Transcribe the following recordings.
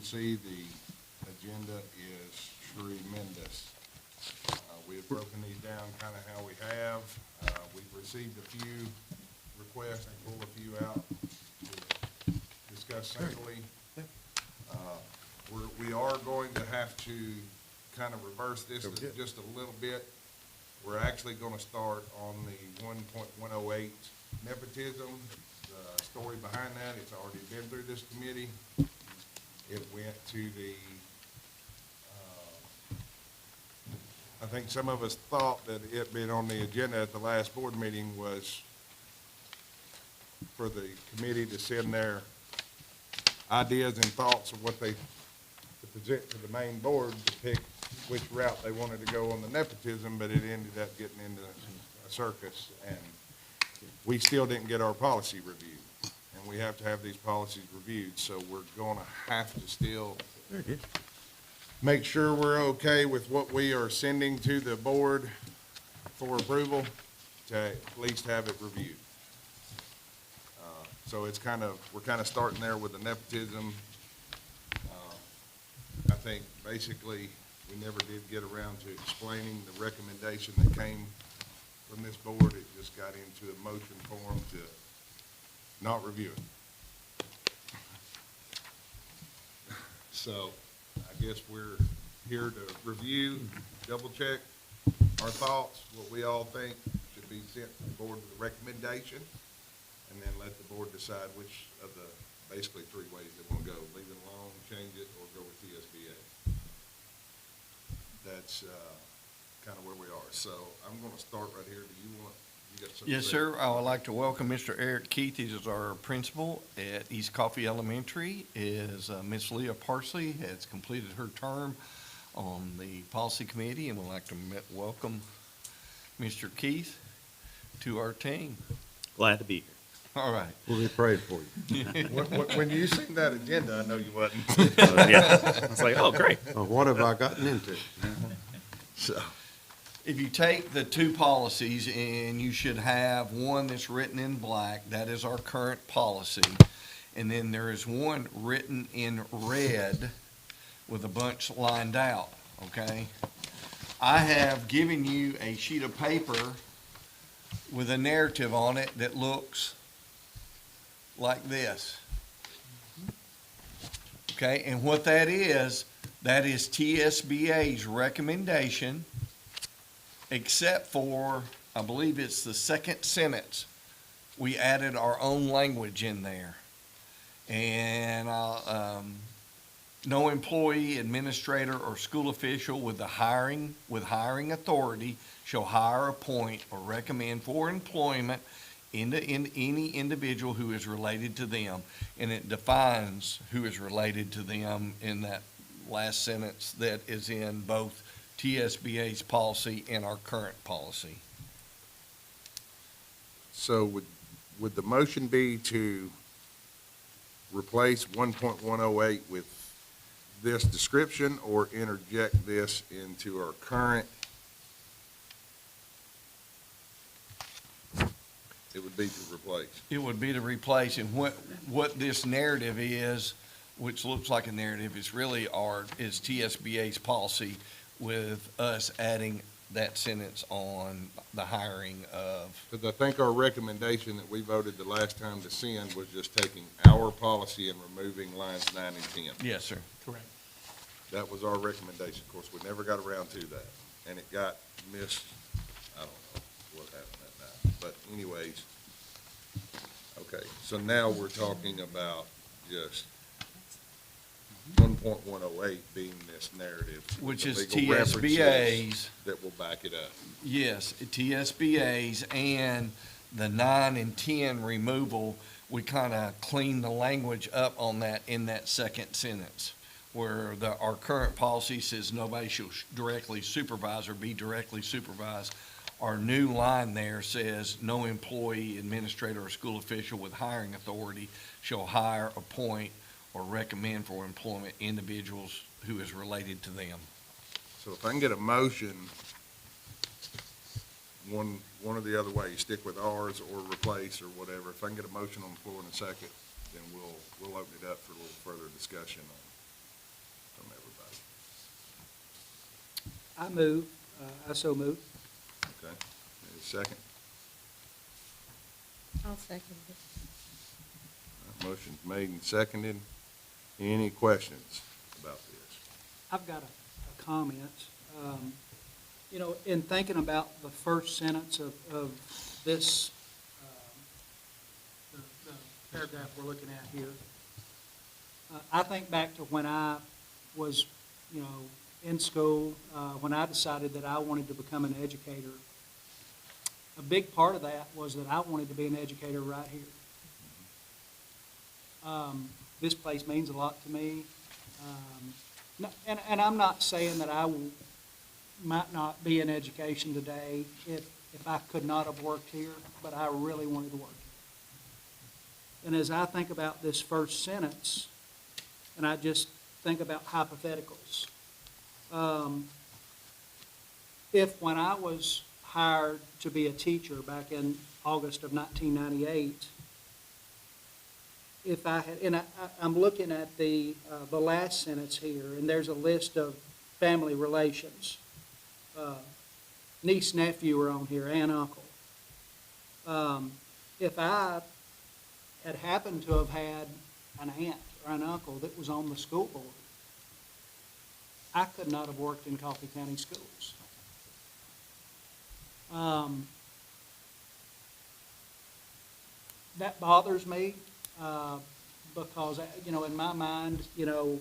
see, the agenda is tremendous. We have broken these down kind of how we have. We've received a few requests to pull a few out to discuss singly. We are going to have to kind of reverse this just a little bit. We're actually going to start on the 1.108 nepotism. The story behind that, it's already been through this committee. It went to the, I think some of us thought that it being on the agenda at the last board meeting was for the committee to send their ideas and thoughts of what they to present to the main board to pick which route they wanted to go on the nepotism, but it ended up getting into a circus, and we still didn't get our policy reviewed, and we have to have these policies reviewed, so we're going to have to still make sure we're okay with what we are sending to the board for approval to at least have it reviewed. So it's we're kind of starting there with the nepotism. I think basically we never did get around to explaining the recommendation that came from this board. It just got into a motion form to not review it. So I guess we're here to review, double check our thoughts, what we all think should be sent to the board with a recommendation, and then let the board decide which of the basically three ways they want to go: leave it alone, change it, or go with TSBA. That's kind of where we are. So I'm going to start right here. Do you got something? Yes, sir. I would like to welcome Mr. Eric Keith. He is our principal at East Coffee Elementary. Miss Leah Parsley has completed her term on the policy committee, and we'd like to welcome Mr. Keith to our team. Glad to be here. All right. We'll be praying for you. When you seen that agenda, I know you wasn't. Yeah, it's like, oh, great. What have I gotten into? So, If you take the two policies, and you should have one that's written in black, that is our current policy. And then there is one written in red with a bunch lined out, okay? I have given you a sheet of paper with a narrative on it that looks like this. Okay, and what that is TSBA's recommendation, except for, I believe it's the second sentence. We added our own language in there. And no employee, administrator, or school official with hiring authority shall hire, appoint, or recommend for employment in any individual who is related to them. And it defines who is related to them in that last sentence that is in both TSBA's policy and our current policy. so would the motion be to replace 1.108 with this description, or interject this into our current? It would be to replace. It would be to replace, and what this narrative is, which looks like a narrative, is really is TSBA's policy, with us adding that sentence on the hiring of. Because I think our recommendation that we voted the last time to send was just taking our policy and removing lines 9 and 10. Yes, sir. Correct. That was our recommendation. Of course, we never got around to that, and it got missed. I don't know what happened that night, but anyways. Okay, so now we're talking about just 1.108 being this narrative. Which with is the legal references TSBA's. that will back it up. Yes, TSBA's, and the 9 and 10 removal, we kind of cleaned the language up on that in that second sentence, where our current policy says nobody shall directly supervise or be directly supervised. Our new line there says no employee, administrator, or school official with hiring authority shall hire, appoint, or recommend for employment individuals who is related to them. So if I can get a motion, one or the other way, stick with ours or replace or whatever. If I can get a motion on the floor in a second, then we'll open it up for a little further discussion on I so move. Okay, need a second? I'll second it. Motion's made and seconded. Any questions about this? I've got a comment. You know, in thinking about the first sentence of this, the paragraph we're looking at here, I think back to when I was, you know, in school, when I decided that I wanted to become an educator. A big part of that was that I wanted to be an educator right here. This place means a lot to me. And I'm not saying that might not be in education today if I could not have worked here, but I really wanted to work here. And as I think about this first sentence, and I just think about hypotheticals, if when I was hired to be a teacher back in August of 1998, if I had, and I'm looking at the last sentence here, and there's a list of family relations. Niece, nephew are on here, aunt, uncle. If I had happened to have had an aunt or an uncle that was on the school board, I could not have worked in Coffee County Schools. That bothers me. Because, you know, in my mind, you know,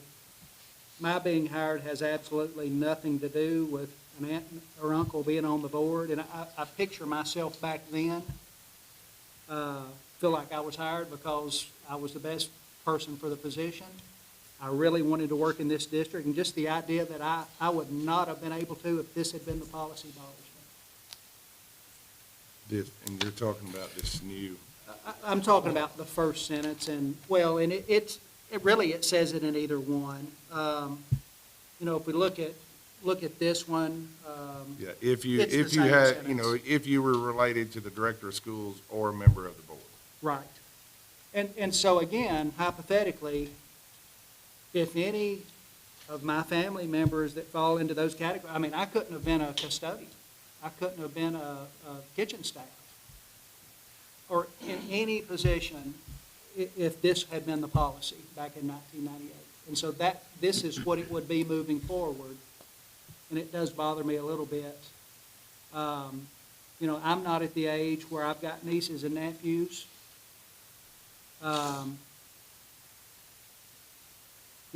my being hired has absolutely nothing to do with an aunt or uncle being on the board. And I picture myself back then, feel like I was hired because I was the best person for the position. I really wanted to work in this district, and just the idea that I would not have been able to if this had been the policy bothers me. And you're talking about this new, I'm talking about the first sentence, and, well, and it says it in either one. You know, if we look at this one, yeah, if you, It's the if you same had, you sentence. know, if you were related to the director of schools or a member of the board. right. And so again, hypothetically, if any of my family members that fall into those categories, I mean, I couldn't have been a custodian. I couldn't have been a kitchen staff. Or in any position, if this had been the policy back in 1998. And so this is what it would be moving forward, and it does bother me a little bit. You know, I'm not at the age where I've got nieces and nephews. You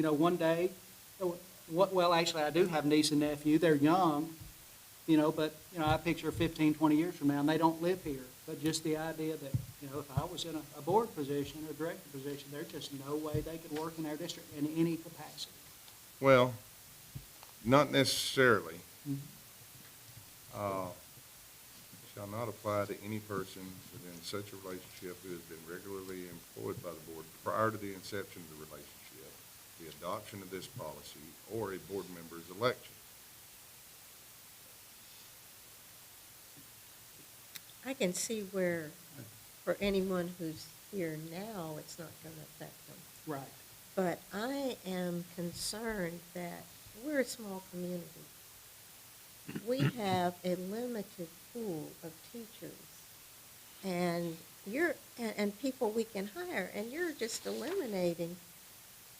know, one day, well, actually, I do have niece and nephew. They're young, you know, but, you know, I picture 15, 20 years from now, and they don't live here. But just the idea that, you know, if I was in a board position or director position, there's just no way they could work in our district in any capacity. Well, not necessarily. Shall not apply to any person within such a relationship who has been regularly employed by the board prior to the inception of the relationship, the adoption of this policy, or a board member's election. I can see where, for anyone who's here now, it's not going to affect them. Right. But I am concerned that we're a small community. We have a limited pool of teachers and and people we can hire, and you're just eliminating.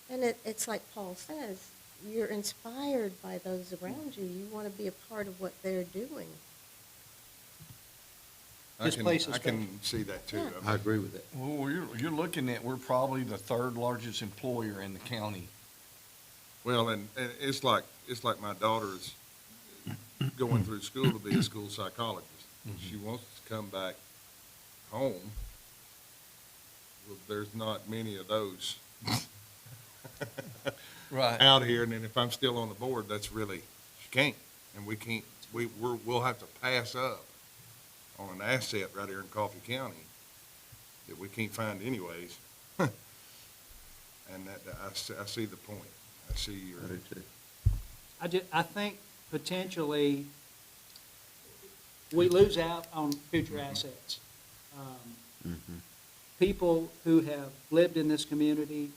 And it's like Paul says, you're inspired by those around you. You want to be a part of what they're doing. This place is I can see that too. Yeah. I I agree with that. Well, you're looking at, we're probably the third largest employer in the county. Well, and it's like my daughter's going through school to be a school psychologist. She wants to come back home. Well, there's not many of those Right. out here, and then if I'm still on the board, that's really, she can't. And we can't, we'll have to pass up on an asset right here in Coffee County that we can't find anyways. And that, I see the point. I see your. I do too. I think potentially we lose out on future assets. People who have lived in this community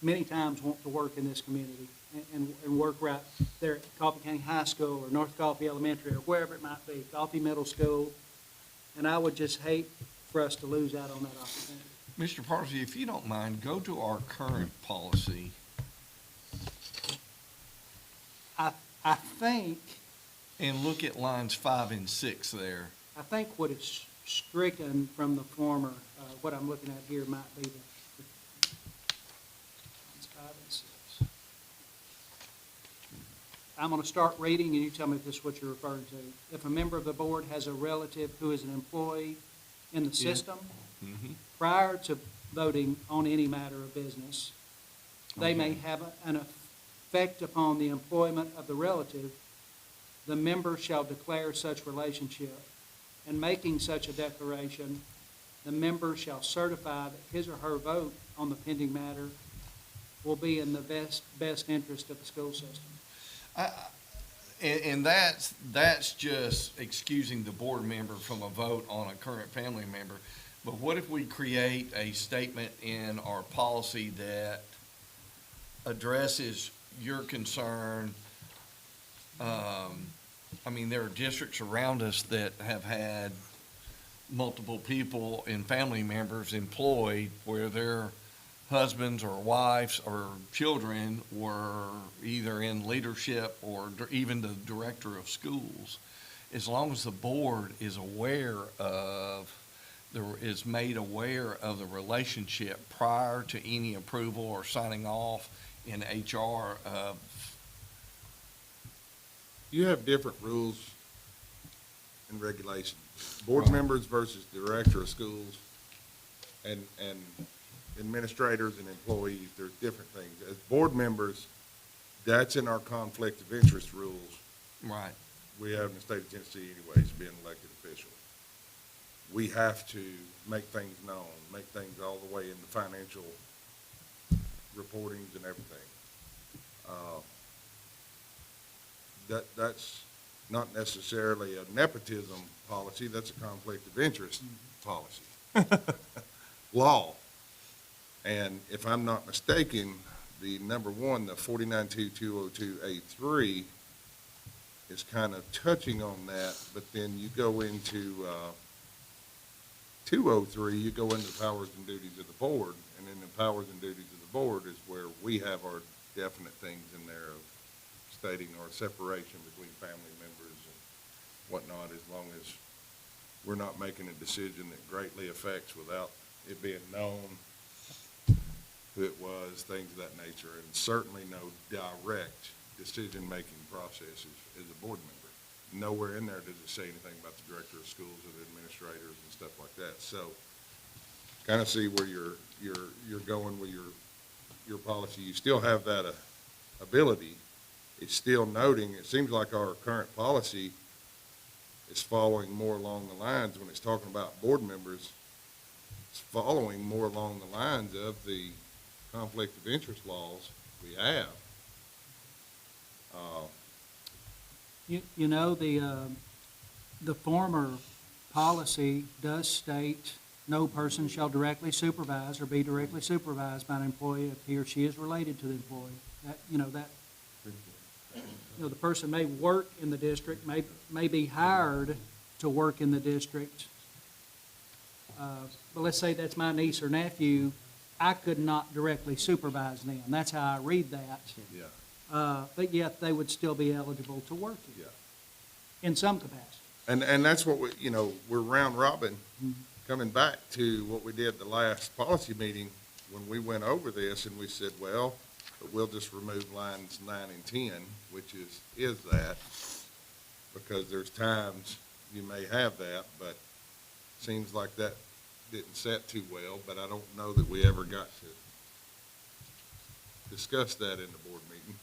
many times want to work in this community and work right there at Coffee County High School or North Coffee Elementary or wherever it might be, Coffee Middle School. And I would just hate for us to lose out on that opportunity. Mr. Parsley, if you don't mind, go to our current policy. I think, And look at lines 5 and 6 there. I think what is stricken from the former, what I'm looking at here might be the it's 5 and 6. I'm going to start reading, and you tell me if this is what you're referring to. If a member of the board has a relative who is an employee in the system, prior to voting on any matter of business, they may have an effect upon the employment of the relative. The member shall declare such relationship. In making such a declaration, the member shall certify that his or her vote on the pending matter will be in the best interest of the school system. And that's just excusing the board member from a vote on a current family member. But what if we create a statement in our policy that addresses your concern? I mean, there are districts around us that have had multiple people and family members employed where their husbands or wives or children were either in leadership or even the director of schools. As long as the board is aware of, is made aware of the relationship prior to any approval or signing off in HR of. You have different rules and regulations. Board members versus director of schools and administrators and employees, there's different things. As board members, that's in our conflict of interest rules. Right. We have in the state of Tennessee anyways, being elected official. We have to make things known, make things all the way in the financial reportings and everything. That's not necessarily a nepotism policy, that's a conflict of interest policy. Law. And if I'm not mistaken, the number one, the 492202A3 is kind of touching on that, but then you go into 203, you go into the powers and duties of the board, and in the powers and duties of the board is where we have our definite things in there of stating our separation between family members and whatnot, as long as we're not making a decision that greatly affects without it being known who it was, things of that nature, and certainly no direct decision-making processes as a board member. Nowhere in there does it say anything about the director of schools or the administrators and stuff like that. So kind of see where you're going with your policy. You still have that ability. It's still noting, it seems like our current policy is following more along the lines, when it's talking about board members, it's following more along the lines of the conflict of interest laws we have. You know, the former policy does state no person shall directly supervise or be directly supervised by an employee if he or she is related to the employee. The person may work in the district, may be hired to work in the district. But let's say that's my niece or nephew, I could not directly supervise them. That's how I read that. Yeah. But yet they would still be eligible to work Yeah. in some capacity. And that's what we're round robin, coming back to what we did the last policy meeting when we went over this and we said, well, but we'll just remove lines 9 and 10, which is that, because there's times you may have that, but seems like that didn't set too well, but I don't know that we ever got to discuss that in the board meeting.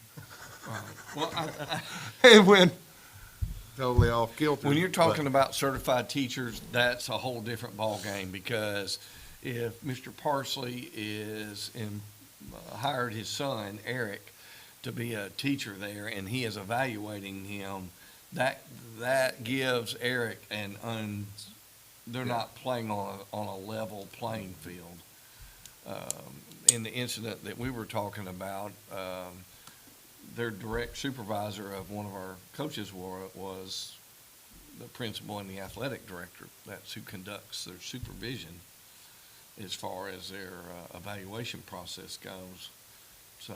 Well, It went totally off kilter. when you're talking about certified teachers, that's a whole different ballgame, because if Mr. Parsley hired his son, Eric, to be a teacher there, and he is evaluating him, that gives Eric they're not playing on a level playing field. in the incident that we were talking about, their direct supervisor of one of our coaches was the principal and the athletic director. That's who conducts their supervision as far as their evaluation process goes. So,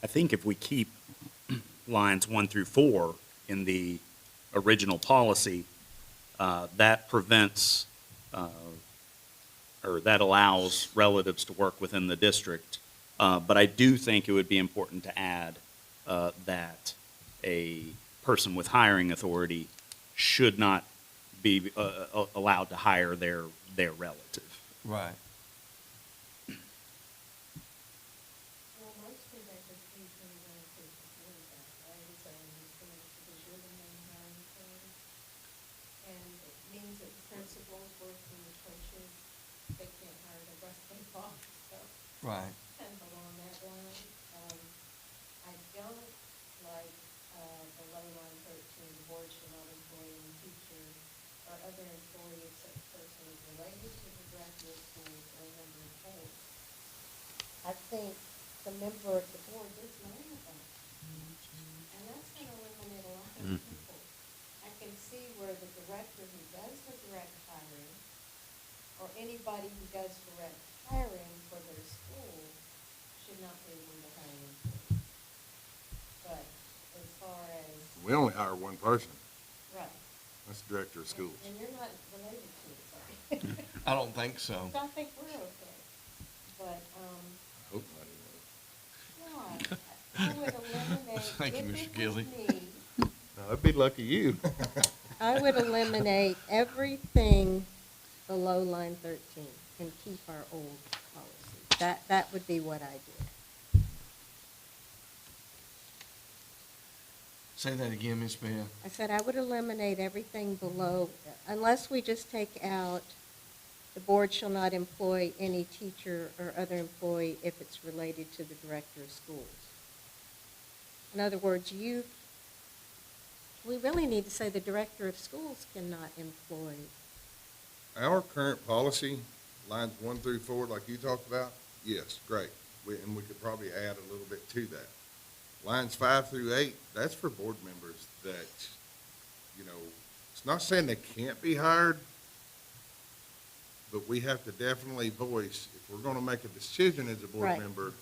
I think if we keep lines 1 through 4 in the original policy, that prevents, or that allows relatives to work within the district. But I do think it would be important to add that a person with hiring authority should not be allowed to hire their relative. right. Well, most conductors usually run to support that, right? So in this case, because you're the main hiring authority. And it means that the principals working with coaches, they can't hire the rest of the boss, so Right. kind of along that line. I don't like, below line 13, the board shall not employ any teacher or other employee except person related to the director of schools or a member of the board. I think the member of the board is known about. And that's gonna eliminate a lot of people. I can see where the director who does the direct hiring, or anybody who does direct hiring for their school, should not be able to hire an employee. But as far as, We only hire one person. right. That's the director of schools. And you're not related to it, sorry. I don't think so. So I think we're okay. But, Hope why? I would eliminate, Thank you, if Mr. it Gilly. was me, No, that'd be lucky you. I would eliminate everything below line 13 and keep our old policy. That would be what I did. Say that again, Ms. Beth. I said I would eliminate everything below, unless we just take out, the board shall not employ any teacher or other employee if it's related to the director of schools. In other words, we really need to say the director of schools cannot employ. Our current policy, lines 1 through 4, like you talked about, yes, great. And we could probably add a little bit to that. Lines 5 through 8, that's for board members that, you know, it's not saying they can't be hired, but we have to definitely voice, if we're gonna make a decision as a board Right. member,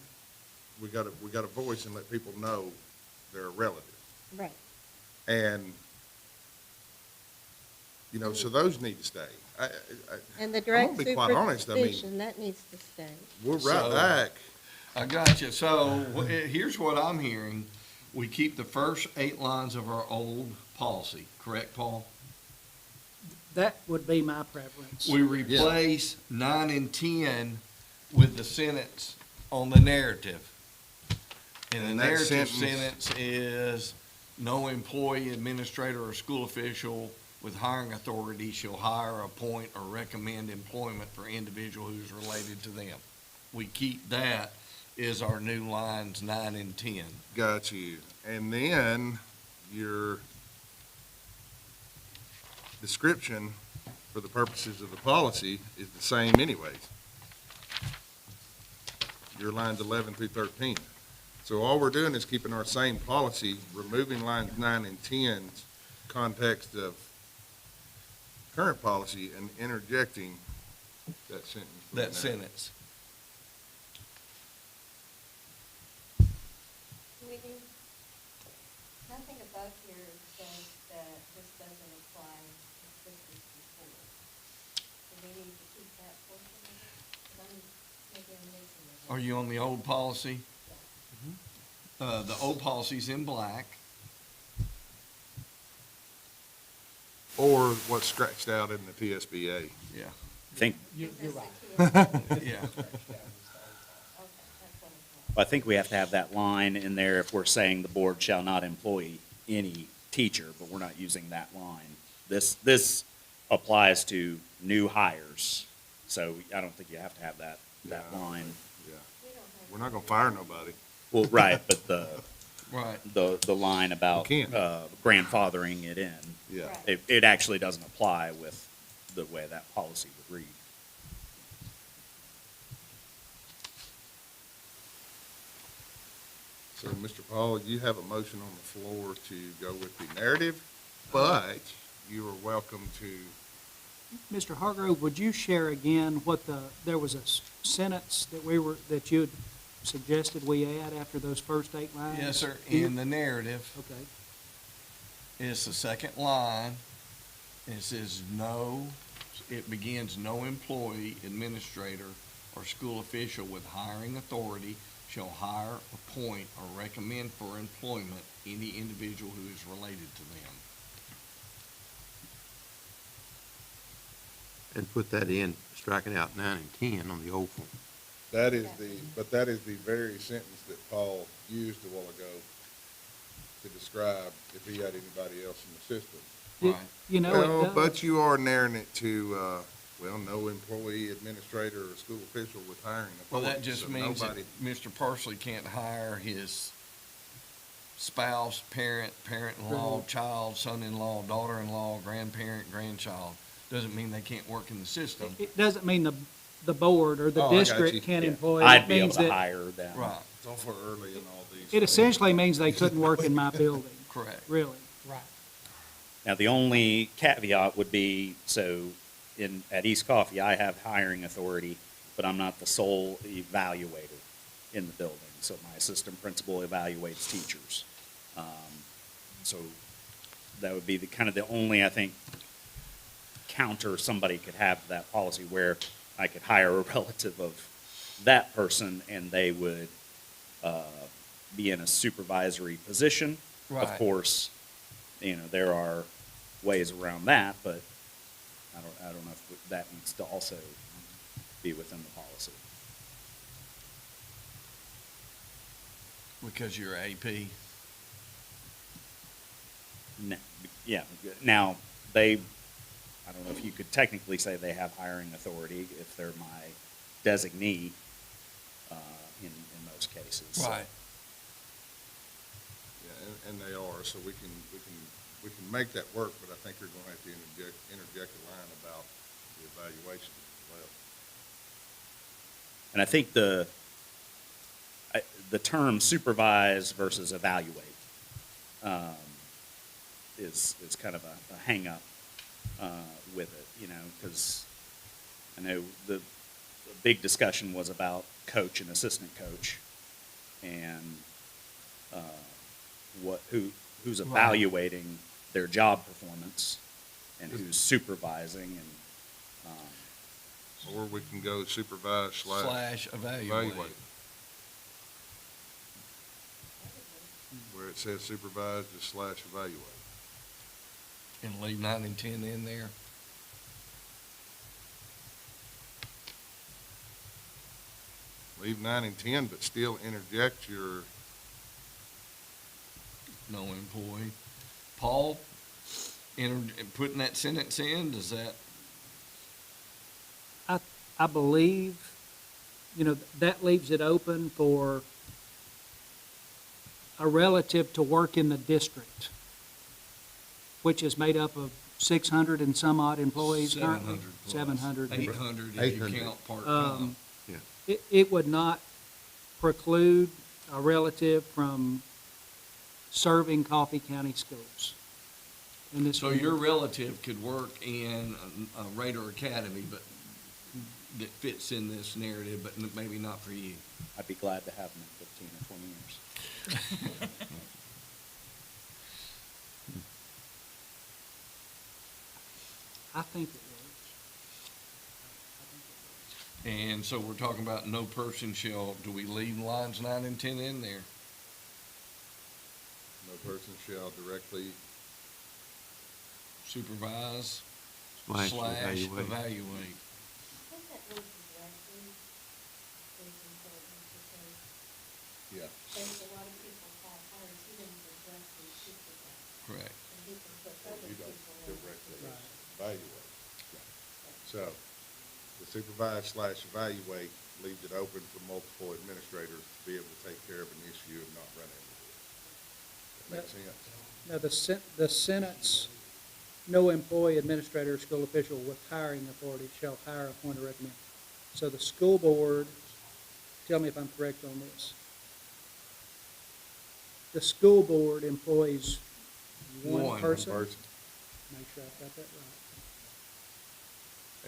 we gotta voice and let people know they're a relative. Right. And, you know, so those need to stay. And the I'm direct gonna be quite honest, I mean, supervision, that needs to stay. we're right So- back. I got you. So here's what I'm hearing. We keep the first 8 lines of our old policy, correct, Paul? That would be my preference. We replace 9 and 10 with the sentence on the narrative. And the And that narrative sentence- sentence is, no employee, administrator, or school official with hiring authority shall hire, appoint, or recommend employment for individual who is related to them. We keep that as our new lines 9 and 10. Got you. And then your description for the purposes of the policy is the same anyways. Your lines 11 through 13. So all we're doing is keeping our same policy, removing lines 9 and 10's context of current policy and interjecting that sentence. from That there. sentence. Sweetie, nothing above here says that this doesn't apply if this was before. Do we need to keep that portion of it? 'Cause maybe I'm missing it. Are you on the old policy? The old policy's in black. Or what's scratched out in the TSBA. Yeah, I think, You're Is right. this the TSBA? yeah. Okay, that's what I thought. I think we have to have that line in there if we're saying the board shall not employ any teacher, but we're not using that line. This applies to new hires, so I don't think you have to have that Yeah. line. Yeah. We don't have. We're not gonna fire nobody. Well, right, but Right. the line about You can't. grandfathering it in, Yeah. Right. it actually doesn't apply with the way that policy would read. So, Mr. Paul, you have a motion on the floor to go with the narrative, but you are welcome to, Mr. Hargrove, would you share again what there was a sentence that you had suggested we add after those first 8 lines? Yes, sir, in the narrative, Okay. it's the second line, and it says it begins, no employee, administrator, or school official with hiring authority shall hire, appoint, or recommend for employment any individual who is related to them. And put that in, striking out 9 and 10 on the old form. that is the very sentence that Paul used a while ago to describe if he had anybody else in the system. You- Right. You know, Well, it does. but you are narrowing it to, no employee, administrator, or school official with hiring Well, authority. that just so means that nobody- Mr. Parsley can't hire his spouse, parent-in-law, Right. child, son-in-law, daughter-in-law, grandparent, grandchild. Doesn't mean they can't work in the system. It doesn't mean the board or the Oh, I got you. district can't Yeah. employ. It I'd be able means to that- hire them. Right, It's awful early in all these. It essentially means they couldn't work in my building, correct. really. Right. Now, the only caveat would be, so at East Coffee, I have hiring authority, but I'm not the sole evaluator in the building. So my assistant principal evaluates teachers. So that would be the only, I think, counter somebody could have to that policy, where I could hire a relative of that person and they would be in a supervisory position. Of Right. course, there are ways around that, but I don't know if that needs to also be within the policy. Because you're AP. Yeah, now, I don't know if you could technically say they have hiring authority if they're my designee in most cases. So, Right. Yeah, and they are, so we can make that work, but I think you're gonna have to interject a line about the evaluation as well. And I think the term supervise versus evaluate is kind of a hang-up with it, because I know the big discussion was about coach and assistant coach, and who's evaluating their job performance and who's supervising, and Or we can go supervise / Slash evaluate. Where it says supervise, just / evaluate. And leave 9 and 10 in there. Leave 9 and 10, but still interject your, No employee. Paul, putting that sentence in, does that, I believe, that leaves it open for a relative to work in the district, which is made up of 600 and some odd employees currently. 700 plus. 700. 800 if you 800. count part-time. It would not preclude a relative from serving Coffee County schools. in this So community. your relative could work in a Raider Academy, but that fits in this narrative, but maybe not for you. I'd be glad to have them in 15 or 20 years. I think it works. And so we're talking about no person shall, do we leave lines 9 and 10 in there? No person shall directly, Supervise Slash slash evaluate. evaluate. I think that means directly is important because yeah. there's a lot of people call hires, he didn't directly supervise, Correct. and he can put other You don't people in. directly Right. evaluate. So, the supervise / evaluate leaves it open for multiple administrators to be able to take care of an issue and not run into it. That makes sense? Now, the sentence, no employee, administrator, or school official with hiring authority shall hire, appoint, or recommend. So the school board, tell me if I'm correct on this. the school board employs one One person. Person. Make sure I've got that right.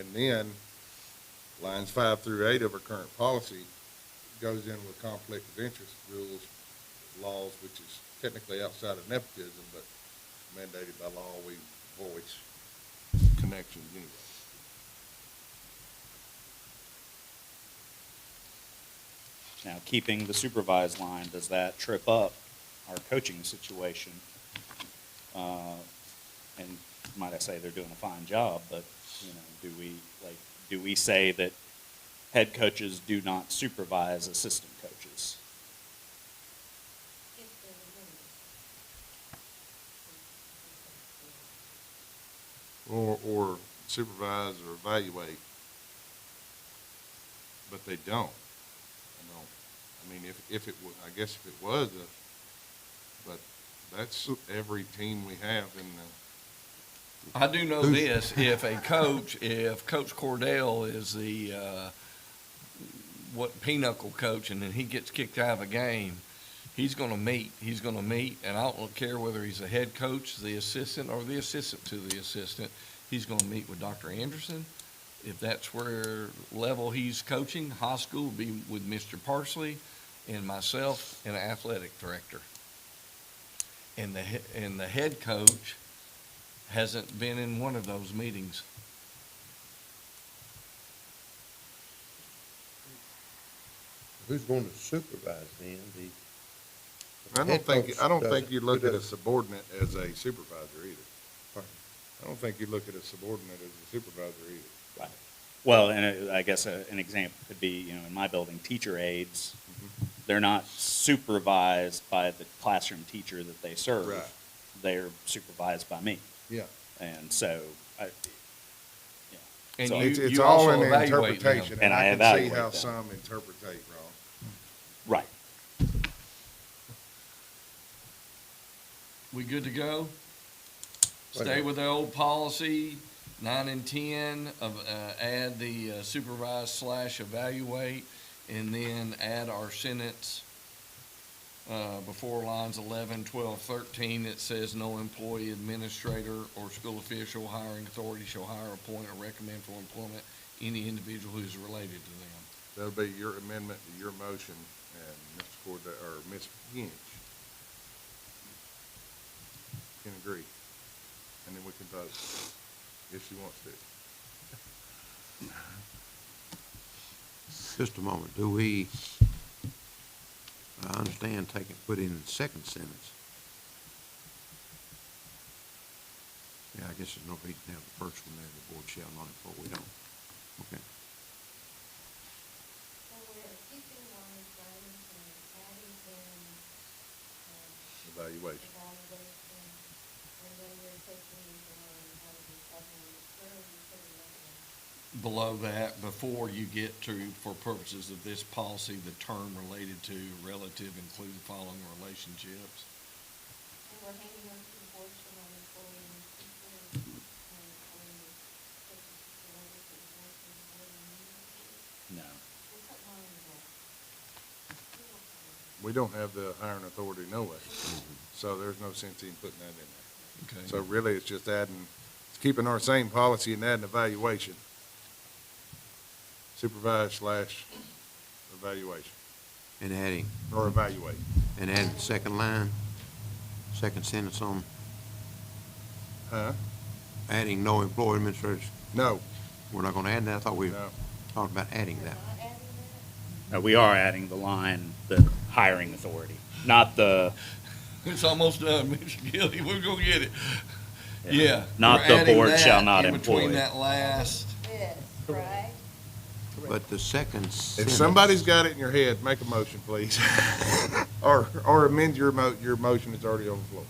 And then, lines 5 through 8 of our current policy goes in with conflict of interest rules, laws, which is technically outside of nepotism, but mandated by law, we voice connections anyway. Now, keeping the supervised line, does that trip up our coaching situation? And might I say they're doing a fine job, but, do we say that head coaches do not supervise assistant coaches? Or supervise or evaluate, but they don't. I mean, if it was, I guess if it was but that's every team we have in the. I do know this, if Coach Cordell is the, pinochle coach, and then he gets kicked out of a game, he's gonna meet, and I don't care whether he's a head coach, the assistant, or the assistant to the assistant, he's gonna meet with Dr. Anderson. If that's where level he's coaching, high school will be with Mr. Parsley and myself and an athletic director. And the head coach hasn't been in one of those meetings. Who's going to supervise then? I head don't coach think you look who at a does? subordinate as a supervisor either. Pardon? I don't think you look at a subordinate as a supervisor either. Right. Well, and I guess an example could be, in my building, teacher aides, they're not supervised by the classroom teacher that they serve. Right. They're supervised by me. Yeah. And so, And So- It's you all also in the evaluate them. interpretation, And I I can see evaluate how them. some interpretate wrong. right. We good to go? Wait a Stay minute. with the old policy, 9 and 10, add the supervise/evaluate, and then add our sentence before lines 11, 12, 13, it says no employee, administrator, or school official hiring authority shall hire, appoint, or recommend for employment any individual who is related to them. That'll be your amendment to your motion, and Mr. Cordell, or Ms. Hinch can agree, and then we can vote if she wants to. Just a moment, do we, I understand put in the second sentence. Yeah, I guess there's no reason to have the first one there, the board shall not employ, we don't. Okay. So we're keeping lines 9 and 10, adding in, Evaluation. evaluation, and then we're taking the line out of the second, where are we putting that in? Below that, before you get to, for purposes of this policy, the term related to relative include the following relationships. And we're hanging on to the board shall not employ any teacher, and such as related to the board and the board and No. what line is that? We don't have it. We don't have the hiring authority no way, so there's no sense in putting that in there. Okay. So really, it's just adding, it's keeping our same policy and adding evaluation. Supervise/evaluation, And adding, or evaluate. and adding the second line, second sentence on, Huh? adding no employee administrators. No, We're not gonna add that, I thought we no. talked about adding that. Not adding that? We are adding the line, the hiring authority, not the, It's almost done, Mr. Gilly, we're gonna get it. Yeah. Not we're the adding board that shall not in between employ. that last, This, right? But the second sentence. If somebody's got it in your head, make a motion, please. Or amend your motion that's already on the floor.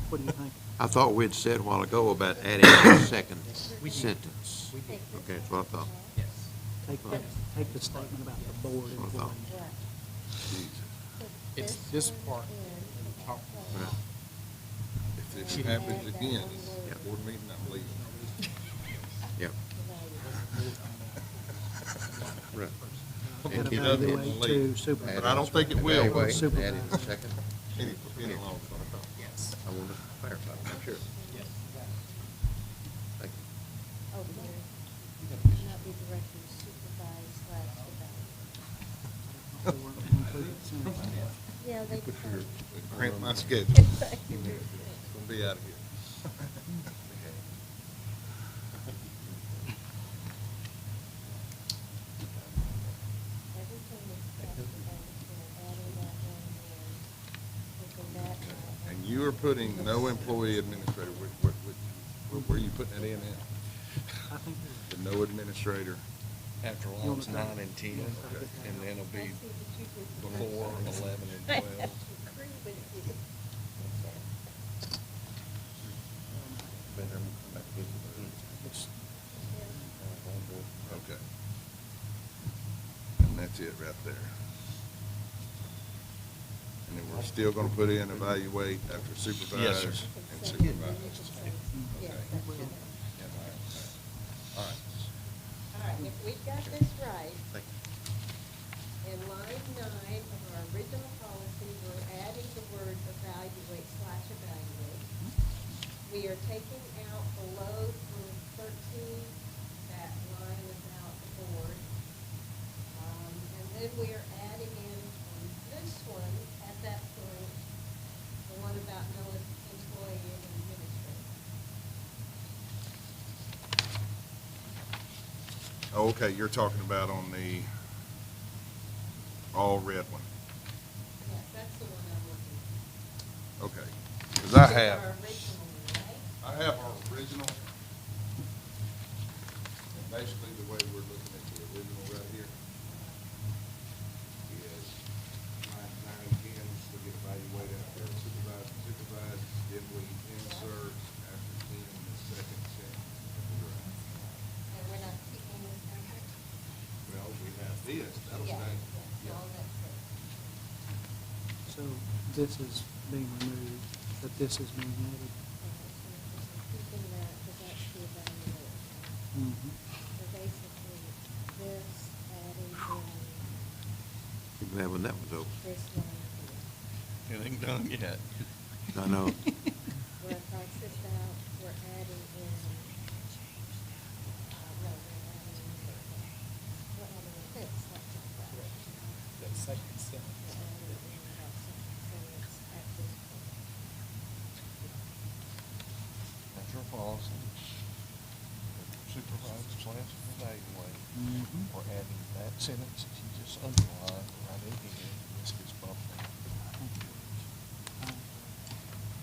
What do you think? I thought we'd said a while ago about adding the second sentence. Okay, that's what I thought. Take the statement about the board That's what I employee. thought. It's this part. If this happens again, board meeting, I'm leaving. Yep. Right. And he doesn't evaluate leave. to supervise. But I don't think it will. Evaluate, Supervise. adding the second Any long term. Yes. I want to clarify, I'm sure. Yes. Thank you. Oh, Mary, not be directed to supervise /evaluate. Yeah, they. Cramp my schedule. Exactly. Gonna be out of here. Everything is adding that one in, taking that out. And you are putting no employee administrator, where are you putting that in at? I think The no administrator, After You lines wanna- 9 and 10, and then it'll be I see that you did the before right. 11 and I 12. have to agree with you. okay. And that's it right there. And then we're still gonna put in evaluate after supervise Yes, sir. and You supervise. can say, yes, Okay. that should. All right. All right, if we've got this right, Thank you. in line 9 of our original policy, we're adding the word evaluate/evaluate. We are taking out below for 13, that line without the board. And then we are adding in on this one, at that point, the one about no employee and administrator. Oh, okay, you're talking about on the all red one. Yes, that's the one I'm looking at. Okay, because I This is have, our original one, right? I have our original. And basically, the way we're looking at the original right here is line 9 and 10, we get evaluated after supervise, then we insert after 10 the second sentence. And we're not keeping this number? Well, we have this, that'll Yeah, stay. yeah, all that's it. so this is being removed, but this is being added. Keeping that, because that's the evaluation. Mhm. So basically, this adding in Be glad when that was over. this line here. It ain't done yet. I know. Where if I sit out, we're adding in, no, we're adding in, we're adding in this, that's not right. That second sentence. We're adding in that second sentence at this point. That's your policy. Supervisor/evaluate. Mhm. We're adding that sentence that you just underlined right in here, and this gets bumped out.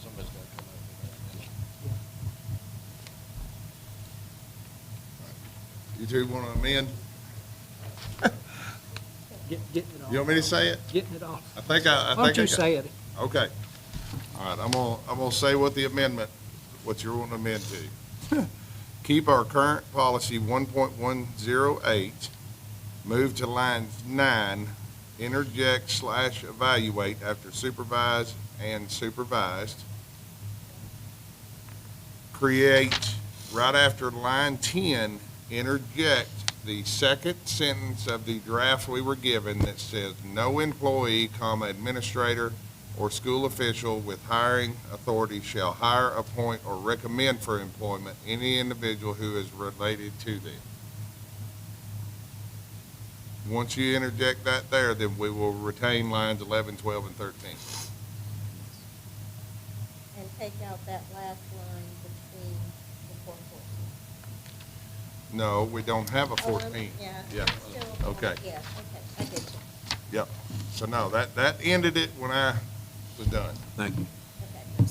Somebody's got to come up with that. Yeah. You two want to amend? Getting it off. You want me to say it? Getting it off. I think I Why don't you got- say it? Okay. All right, I'm gonna say what the amendment, what you're wanting to amend to. Keep our current policy 1.108, move to line 9, interject/evaluate after supervise and supervised. Create, right after line 10, interject the second sentence of the draft we were given that says, no employee, administrator, or school official with hiring authority shall hire, appoint, or recommend for employment any individual who is related to them. Once you interject that there, then we will retain lines 11, 12, and 13. And take out that last line between the 4 14. No, we don't have a Oh, I'm- 14. Yeah. Yeah, I'm still- okay. Yeah, okay, I get you. Yep. So no, that ended it when I was done. Thank you. Okay.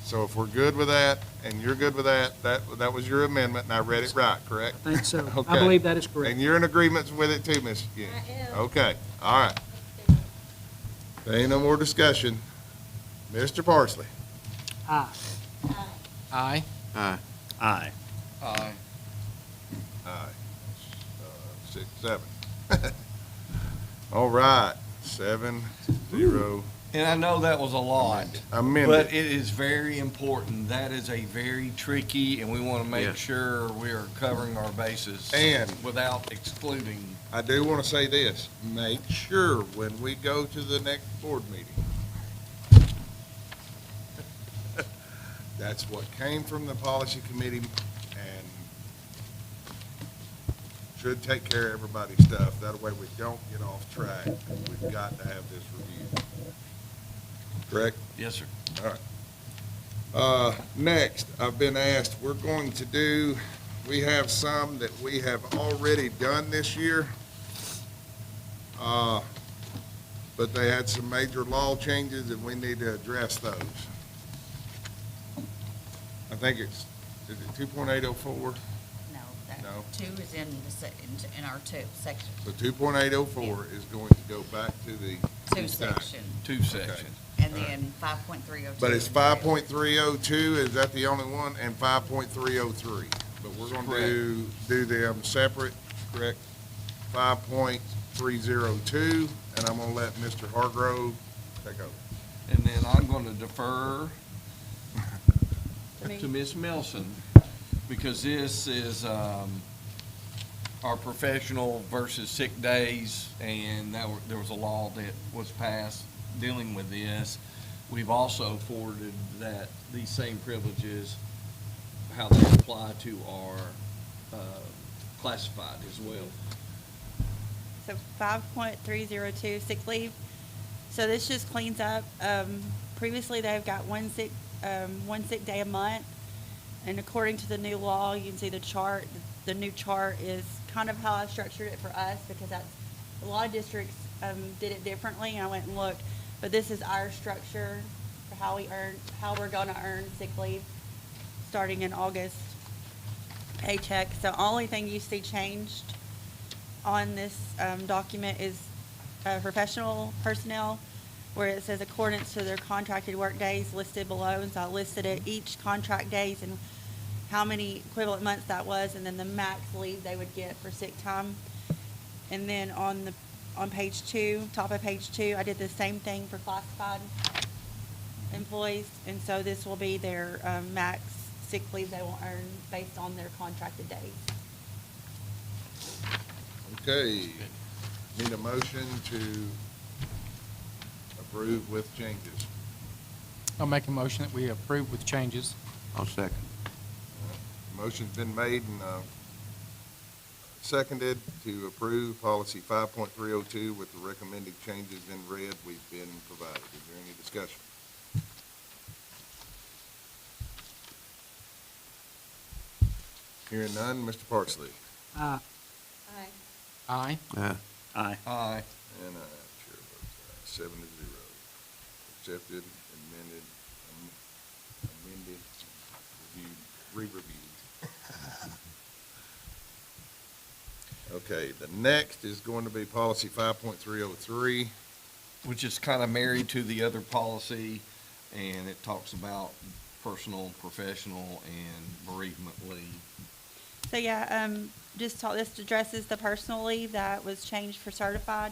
So if we're good with that, and you're good with that, that was your amendment, and I read it right, correct? I think so. I Okay. believe that is correct. And you're in agreement with it too, Ms. King? I am. Okay, all right. There ain't no more discussion. Mr. Parsley? Aye. Aye. Aye. Aye. Aye. Aye. 6, 7. All right, 7-0. And I know that was a lot. Amended. But it is very important. That is a very tricky, and we want to Yeah. make sure we are covering our bases. And- without excluding. I do want to say this, make sure when we go to the next board meeting, That's what came from the policy committee and should take care of everybody's stuff. That way we don't get off track. We've got to have this reviewed. Correct? Yes, sir. All right. Next, I've been asked, we're going to do, we have some that we have already done this year. But they had some major law changes and we need to address those. I think is it 2.804? No, that, No. 2 is in in our 2 section, So 2.804 is going to go back to the. 2 section, Two sections. and then 5.302. But it's in the red. 5.302, is that the only one, and 5.303? But we're gonna do them separate, correct? 5.302, and I'm gonna let Mr. Hargrove take over. And then I'm gonna defer to Ms. Melson, because this is, our professional versus sick days, and there was a law that was passed dealing with this. We've also forwarded that, these same privileges, how they apply to our, classified as well. So 5.302, sick leave. So this just cleans up, previously they've got one sick day a month. And according to the new law, you can see the chart, the new chart is kind of how I structured it for us, because that's, a lot of districts, did it differently, and I went and looked. But this is our structure for how we're gonna earn sick leave, starting in August paycheck. So only thing you see changed on this document is professional personnel, where it says accordance to their contracted work days listed below. And so I listed it, each contract days and how many equivalent months that was, and then the max leave they would get for sick time. And then on page 2, top of page 2, I did the same thing for classified employees. And so this will be their max sick leave they will earn based on their contracted days. Okay, need a motion to approve with changes. I'll make a motion that we approve with changes. I'll second. Motion's been made and seconded to approve policy 5.302 with the recommended changes in red we've been provided. Is there any discussion? Hearing none, Mr. Parsley. Aye. Aye. Aye. Aye. Aye. And chair votes aye, 7-0. Accepted, amended, reviewed. Okay, the next is going to be policy 5.303. Which is kind of married to the other policy, and it talks about personal, professional, and bereavement leave. So yeah, this addresses the personal leave that was changed for certified.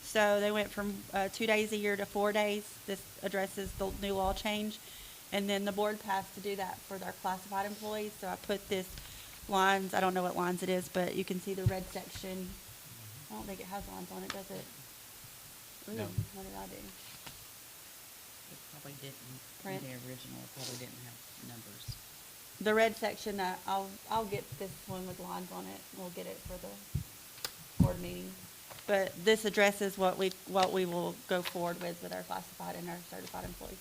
So they went from 2 days a year to 4 days. This addresses the new law change. And then the board passed to do that for their classified employees. So I put this lines, I don't know what lines it is, but you can see the red section. I don't think it has lines on it, does it? Ooh, No. what did I do? It probably didn't, Print. the original, it probably didn't have numbers. The red section, I'll get this one with lines on it. We'll get it for the board meeting. But this addresses what we will go forward with our classified and our certified employees.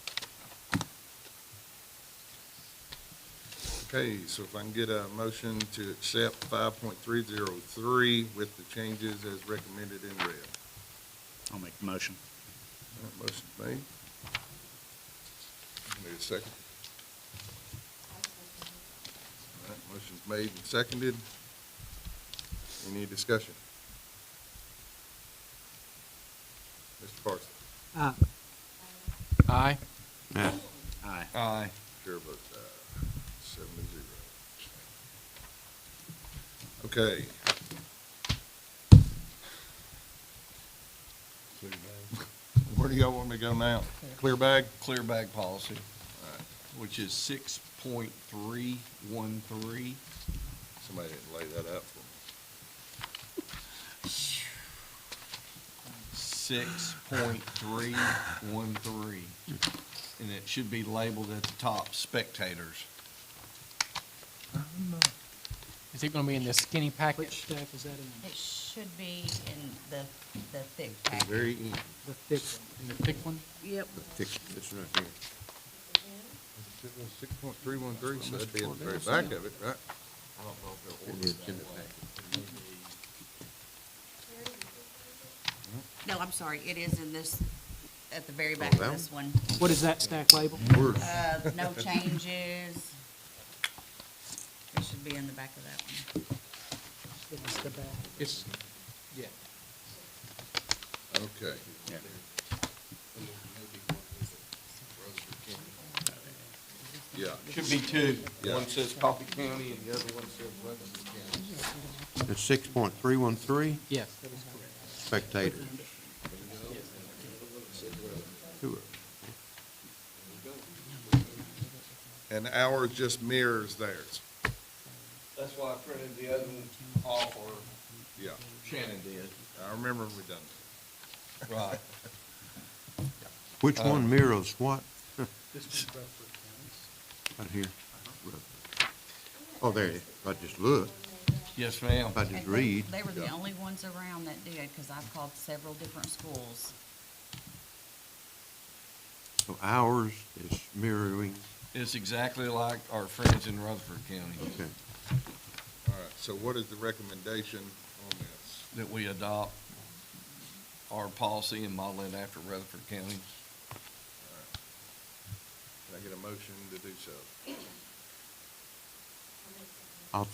Okay, so if I can get a motion to accept 5.303 with the changes as recommended in red. I'll make the motion. All right, motion's made. Need a second? All right, motion's made and seconded. Any discussion? Mr. Parsley? Aye. Aye. Aye. Aye. Aye. Chair votes aye, 7-0. Okay. Where do y'all want me to go now? Clear bag? Clear bag policy, All right, which is 6.313. somebody didn't lay that out for me. 6.313. and it should be labeled at the top, spectators. Is it gonna be in this skinny Which package? stack is that in? It should be in the thick The package. very end, The thick one. In the thick one? Yep. the thick, this right here. 6.313, so that'd be in the very back of it, right? In the agenda packet. No, I'm sorry, it is in this, at the very back that of this one. What is that stack label? Worse. No changes. It should be in the back of that one. It's the back. It's, yeah. Okay. Yeah. Should be two. Yeah. One says Coffee County and the other one says Rutherford County. That's 6.313, Yes. spectators. Two of them. And ours just mirrors theirs. That's why I printed the other one off, or Yeah. Shannon did. I remember we done that. Right. Which one mirrors what? Right here. Oh, there it is. If I just look, Yes, ma'am. if I just And read. They were the only ones around that did, because I've called several different schools. So ours is mirroring, It's exactly like our friends in Rutherford County, okay. All right, so what is the recommendation on this? that we adopt our policy and model it after Rutherford County. Can I get a motion to do so? I'll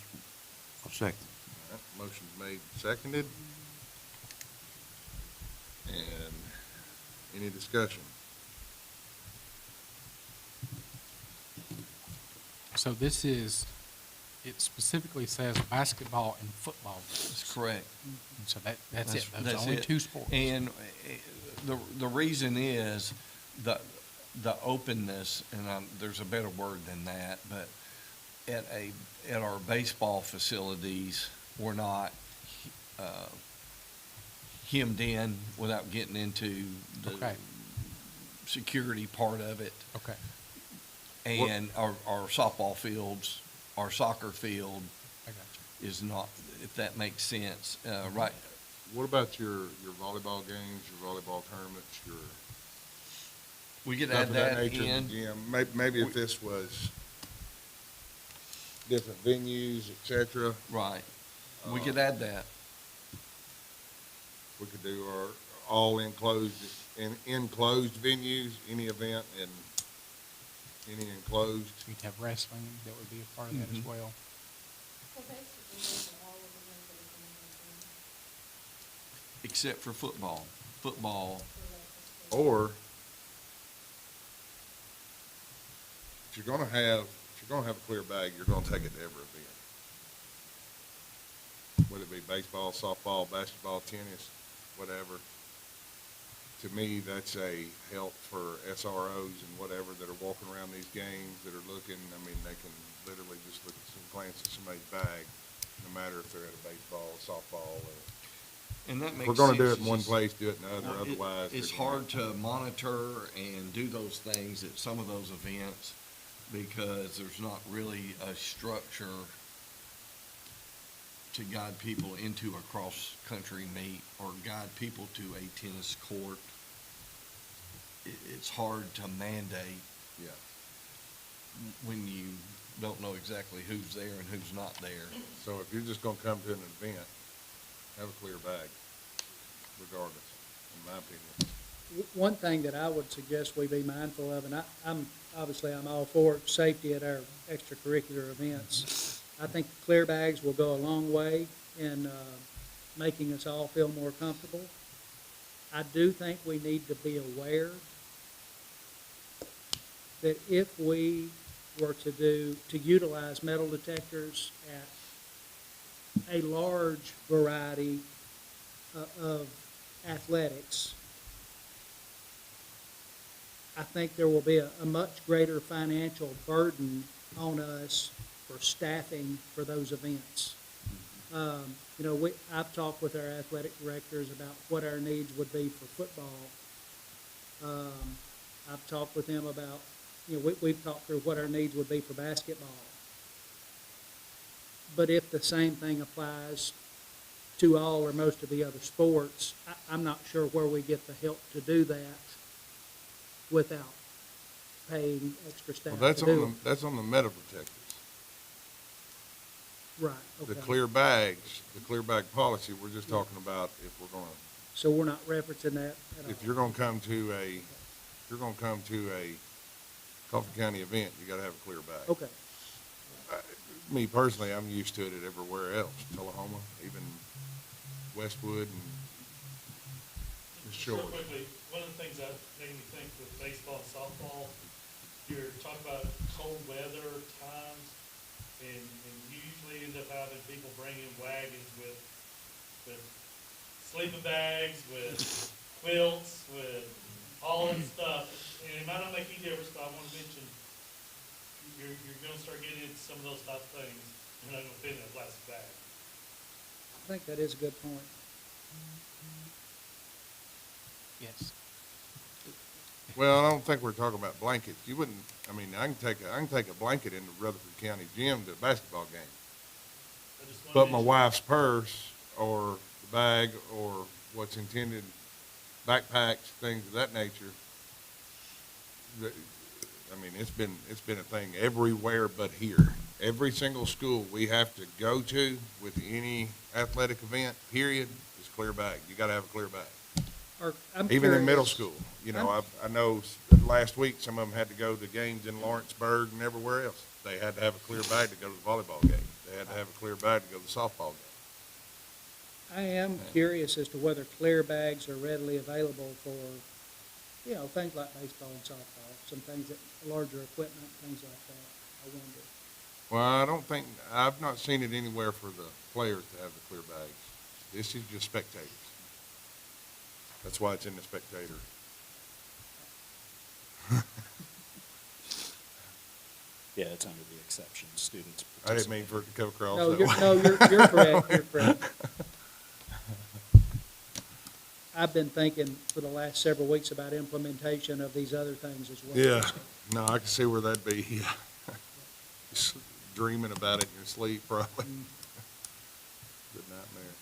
second. All right, motion's made, seconded. And any discussion? So this is, it specifically says basketball and football. That's correct. So that's it. Those are That's only it. two sports. And the reason is the openness, and there's a better word than that, but at our baseball facilities, we're not hemmed in without getting into the Okay. security part of it. Okay. And our softball fields, our soccer field I got you. is not, if that makes sense, right. What about your volleyball games, your volleyball tournaments, your We could stuff add of that that nature? in. Yeah, maybe if this was different venues, et cetera, Right. We could add that. we could do our all enclosed venues, any event in any enclosed. So you'd have wrestling, that would be a part of that as Mhm. well. Except for football. Football, Or if you're gonna have a clear bag, you're gonna take it to every event. Whether it be baseball, softball, basketball, tennis, whatever. To me, that's a help for SROs and whatever that are walking around these games that are looking, I mean, they can literally just look at some glance at somebody's bag, no matter if they're at a baseball, softball, or and that if makes we're gonna sense. do it in It's one just- place, do it in the other, Well, otherwise. It's they're gonna- hard to monitor and do those things at some of those events because there's not really a structure to guide people into a cross-country meet or guide people to a tennis court. It's hard to mandate Yeah. when you don't know exactly who's there and who's not there. So if you're just gonna come to an event, have a clear bag, regardless, in my opinion. One thing that I would suggest we be mindful of, and I'm all for safety at our extracurricular events. I think clear bags will go a long way in making us all feel more comfortable. I do think we need to be aware that if we were to utilize metal detectors at a large variety of athletics, I think there will be a much greater financial burden on us for staffing for those events. I've talked with our athletic directors about what our needs would be for football. I've talked with him about, we've talked through what our needs would be for basketball. But if the same thing applies to all or most of the other sports, I'm not sure where we get the help to do that without paying extra staff Well, to do it. that's on the metal protectors. Right, okay. The clear bag policy, we're just talking about if we're gonna, So we're not referencing that at all? if you're gonna come to a Coffee County event, you gotta have a clear bag. Okay, Me personally, I'm used to it at everywhere else, Tullahoma, even Westwood and the Real shores. quickly, one of the things that made me think with baseball and softball, you're talking about cold weather times, and you usually end up having people bringing wagons with sleeping bags, with quilts, with all that stuff. And it might not make any difference, but I want to mention, you're gonna start getting into some of those type of things. You're not gonna fit in a plastic bag. I think that is a good point. Yes. Well, I don't think we're talking about blankets. You wouldn't, I mean, I can take a blanket into Rutherford County gym to a basketball game. I just wanna But my mention- wife's purse or the bag or what's intended, backpacks, things of that nature, I mean, it's been a thing everywhere but here. Every single school we have to go to with any athletic event, period, is clear bag. You gotta have a clear bag. Or, I'm Even in middle curious- school, I know last week, some of them had to go to games in Lawrenceburg and everywhere else. They had to have a clear bag to go to the volleyball game. They had to have a clear bag to go to the softball game. I am curious as to whether clear bags are readily available for, things like baseball and softball, some things that, larger equipment, things like that, I wonder. Well, I've not seen it anywhere for the players to have the clear bags. This is just spectators. That's why it's in the Spectator. Yeah, it's under the exception, students. I didn't mean for it to come across No, that you're, way. no, you're correct, you're correct. I've been thinking for the last several weeks about implementation of these other things as well. Yeah, no, I can see where that'd be, yeah. Just dreaming about it in your sleep, probably. Good nightmare.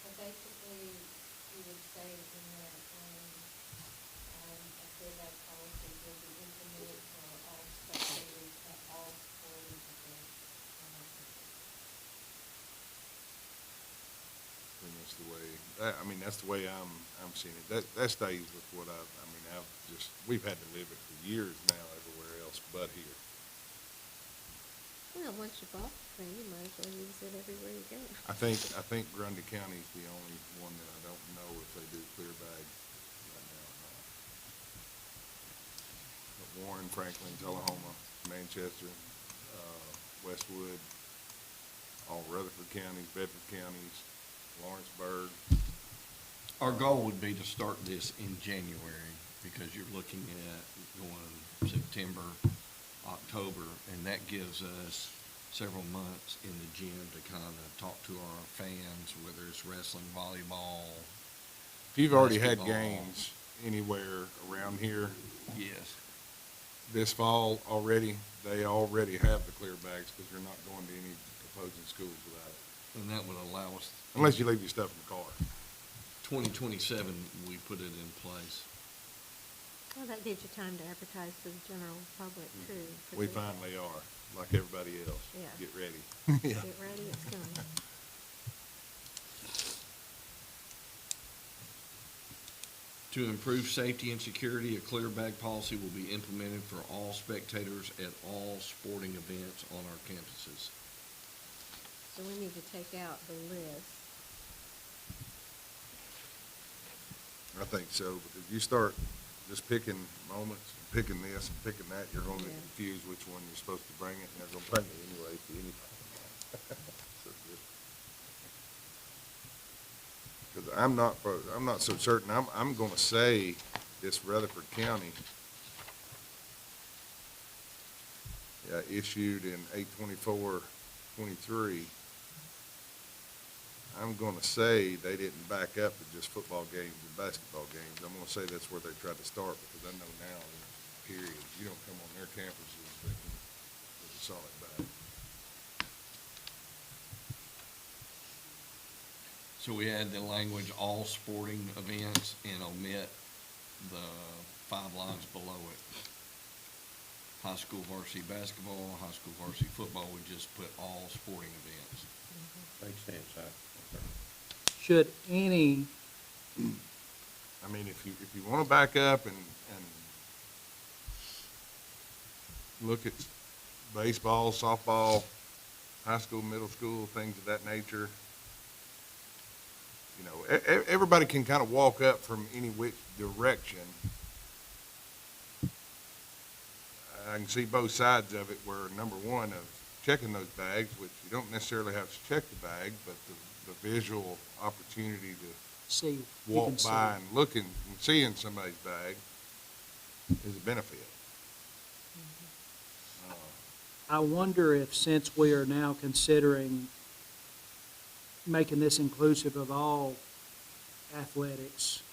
But basically, you would say in that, a clear bag policy will be implemented for all spectators at all sporting events on our campus. And that's the way, that's the way I'm seeing it. That stays with what we've had to live it for years now everywhere else but here. Well, once you bought the thing, you might as well use it everywhere you go. I think Grundy County is the only one that I don't know if they do clear bag right now or not. But Warren, Franklin, Tullahoma, Manchester, Westwood, all Rutherford counties, Bedford counties, Lawrenceburg. Our goal would be to start this in January, because you're looking at going September, October, and that gives us several months in the gym to kind of talk to our fans, whether it's wrestling, volleyball. If you've already had Basketball. games anywhere around here Yes. this fall already, they already have the clear bags because you're not going to any opposing schools without it. And that would allow us. Unless you leave your stuff in the car. 2027, we put it in place. Well, that gives you time to advertise to the general public too. for We the- finally are, like everybody else. Yeah. Get ready. Yeah. Get ready, it's coming. To improve safety and security, a clear bag policy will be implemented for all spectators at all sporting events on our campuses. So we need to take out the list. I think so, but if you start just picking moments, picking this and picking that, you're gonna get Yeah. confused which one you're supposed to bring it, and they're gonna bring it anyway to anything. So just- Cause I'm not so certain, I'm gonna say this Rutherford County, issued in 8/24/23. I'm gonna say they didn't back up to just football games and basketball games. I'm gonna say that's where they tried to start, because I know now, period, you don't come on their campuses with a solid bag. So we add the language, all sporting events, and omit the 5 lines below it. High school varsity basketball, high school varsity football, we just put all sporting events. Makes sense, Should any, I mean, if you wanna back up and look at baseball, softball, high school, middle school, things of that nature, you know, everybody can kind of walk up from any which direction. I can see both sides of it, where number one, of checking those bags, which you don't necessarily have to check the bag, but the visual opportunity to see, you walk can see. by and looking and seeing somebody's bag is a benefit. I wonder if, since we are now considering making this inclusive of all athletics,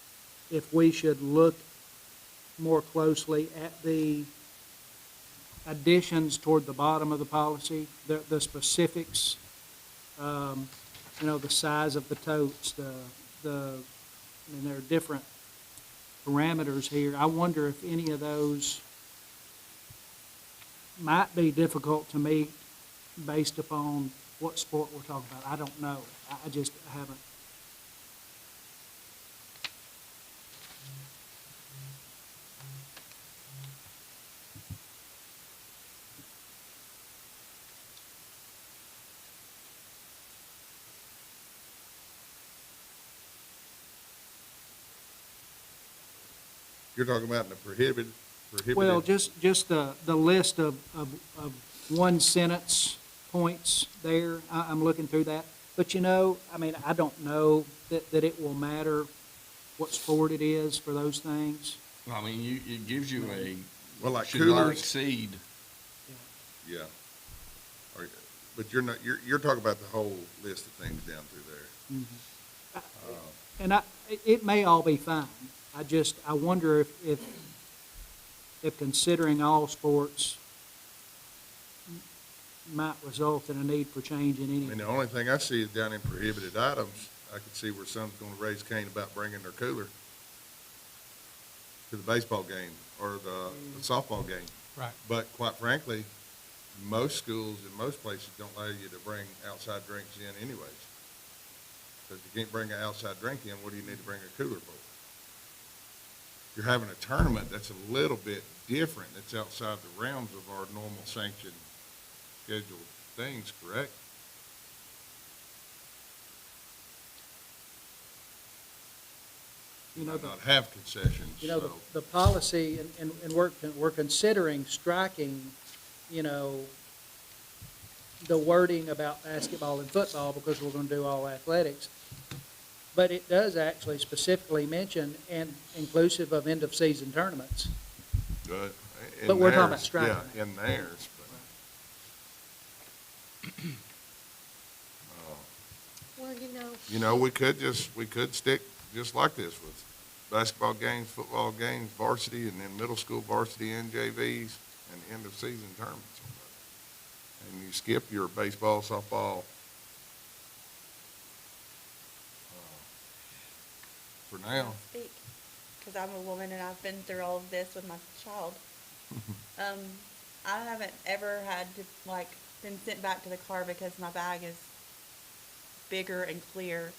if we should look more closely at the additions toward the bottom of the policy, the specifics, you know, the size of the totes, I mean, there are different parameters here. I wonder if any of those might be difficult to meet based upon what sport we're talking about. I don't know. I just haven't. You're talking about in the prohibited? Well, just the list of one sentence points there, I'm looking through that. But you know, I mean, I don't know that it will matter what sport it is for those things. I mean, it gives you a, Well, like should not coolers. exceed. Yeah. But you're talking about the whole list of things down through there. And it may all be fine. I wonder if considering all sports might result in a need for change in I any. mean, the only thing I see is down in prohibited items, I could see where someone's gonna raise Cain about bringing their cooler to the baseball game or the softball game. Right. But quite frankly, most schools and most places don't allow you to bring outside drinks in anyways. Because if you can't bring an outside drink in, what do you need to bring a cooler for? You're having a tournament that's a little bit different, that's outside the realms of our normal sanctioned scheduled things, correct? You know, Might not have concessions, You know, so. the policy, and we're considering striking, you know, the wording about basketball and football because we're gonna do all athletics. But it does actually specifically mention and inclusive of end-of-season tournaments. Good. In But we're talking about theirs, striking yeah, in theirs, but. Well, You know, we could stick just like this with basketball games, football games, varsity, and then middle school varsity and JVs, and end-of-season tournaments. And you skip your baseball, softball, for now. Speak, because I'm a woman and I've been through all of this with my child. I haven't ever had to, been sent back to the car because my bag is bigger and clear.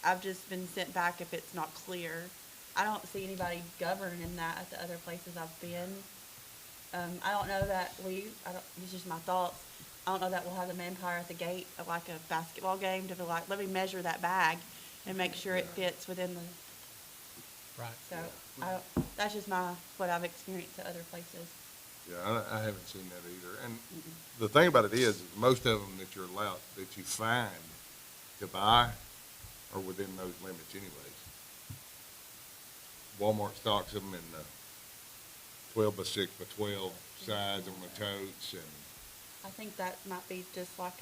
I've just been sent back if it's not clear. I don't see anybody governing that at the other places I've been. I don't know that it's just my thoughts. I don't know that we'll have the manpower at the gate of like a basketball game to be like, let me measure that bag and make sure it fits within the, Right. so, that's just what I've experienced at other places. Yeah, I haven't seen that either. And the thing about it is most of them that you're allowed, that you find to buy are within those limits anyways. Walmart stocks them in the 12 by 6 by 12 size on the totes, and I think that might be just like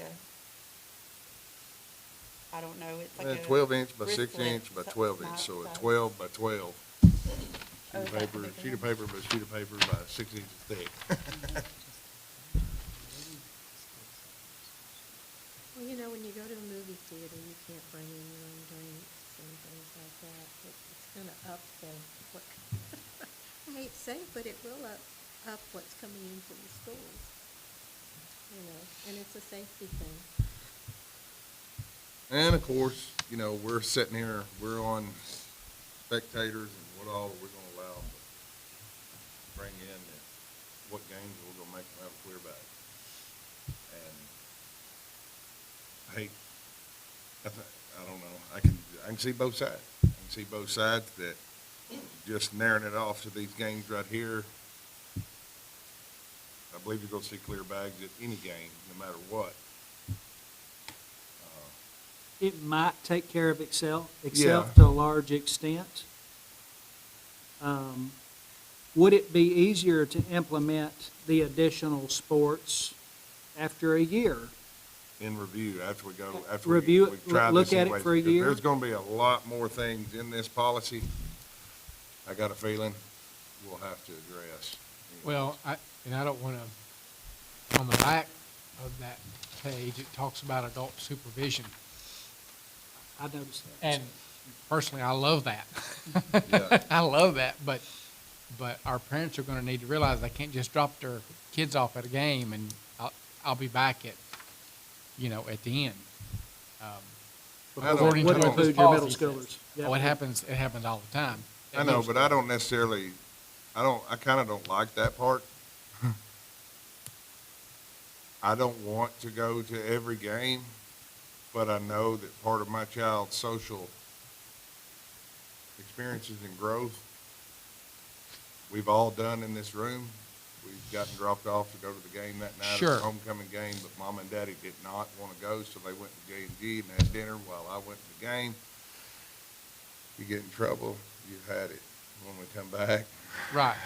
I don't know, it's like a. 12 inch by 6 wristlet, inch by so- 12 not inch, so a size. 12 by 12. Oh, Sheet is of that paper, the big sheet of one? paper by sheet of paper by 6 inches thick. Well, you know, when you go to a movie theater, you can't bring in your own drinks and things like that. It's gonna up what, I hate to say it, but it will up what's coming into the schools. You know, and it's a safety thing. And of course, you know, we're sitting here, we're on spectators, and what all are we gonna allow them to bring in, and what games we're gonna make them have a clear bag. And I don't know, I can see both sides. I can see both sides that just narrowing it off to these games right here, I believe you're gonna see clear bags at any game, no matter what. It might take care of itself Yeah. to a large extent. Would it be easier to implement the additional sports after a year? In review, after we go, after Review it, we try look this at it anyway, for a because year. there's gonna be a lot more things in this policy, I got a feeling, we'll have to address. Well, I don't want to, on the back of that page, it talks about adult supervision. I noticed that. And personally, I love that. Yeah. I love that, but our parents are gonna need to realize they can't just drop their kids off at a game and I'll be back at, at the end. According to Wouldn't what this include your middle policy says. schoolers. Yeah. Oh, it happens all the time. I know, but I don't necessarily, I kinda don't like that part. I don't want to go to every game, but I know that part of my child's social experiences and growth, we've all done in this room. We've gotten dropped off to go to the game that night, Sure. it's a homecoming game, but mom and daddy did not want to go, so they went to J&G and had dinner while I went to the game. You get in trouble, you've had it when we come back. Right.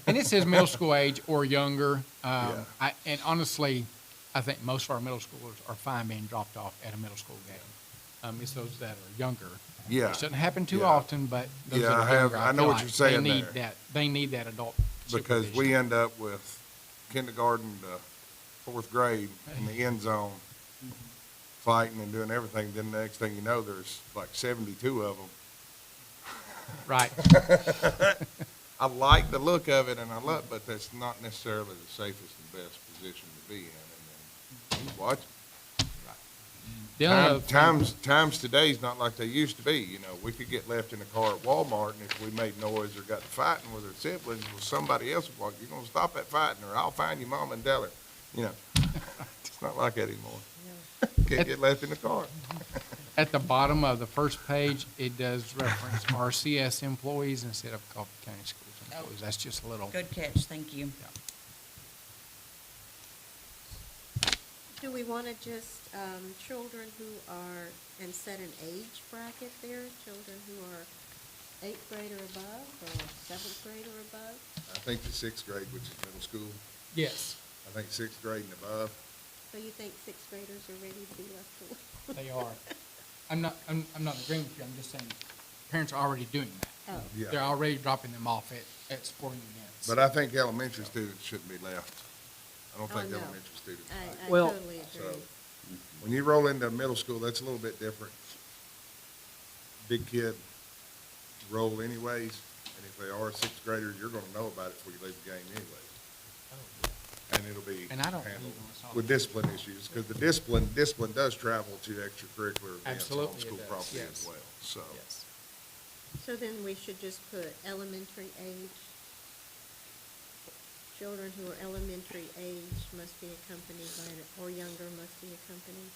And it says middle school age or younger. Yeah. And honestly, I think most of our middle schoolers are fine being dropped off at a middle school game. It's those that are younger. Yeah. It doesn't happen too Yeah. often, but those Yeah, that I are have- younger, I know feel what like you're saying they need there. they need that adult Because supervision. we end up with kindergarten to fourth grade in the end zone, fighting and doing everything, then the next thing you know, there's like 72 of them. Right. I like the look of it and I love, but that's not necessarily the safest and best position to be in. And then watch, The only other thing- times today's not like they used to be, we could get left in the car at Walmart and if we made noise or got to fighting with our siblings, well, somebody else would walk, you're gonna stop that fighting or I'll find your mom and tell her, It's not like that anymore. Can't get left in the car. At the bottom of the first page, it does reference RCS employees instead of Coffee County Schools employees. That's just a little. Good catch, thank you. Do we want to just, children who are, and set an age bracket there, children who are 8th grade or above, or 7th grade or above? I think the 6th grade, which is middle school, Yes, I think 6th grade and above. So you think 6th graders are ready to be left alone? they are. I'm not agreeing with you. I'm just saying, parents are already doing that. Oh, Yeah. They're already dropping them off at sporting events. But I think elementary students shouldn't be left. I don't Oh, think no. elementary students. I Well- totally agree. So, when you roll into middle school, that's a little bit different. Big kid roll anyways, and if they are 6th graders, you're gonna know about it before you leave the game anyways. And it'll be And I don't handled believe in this with discipline issues, because the discipline does travel to extracurricular events on Absolutely it school does, property yes. as well, so. Yes. So then we should just put elementary age. Children who are elementary age must be accompanied by, or younger must be accompanied.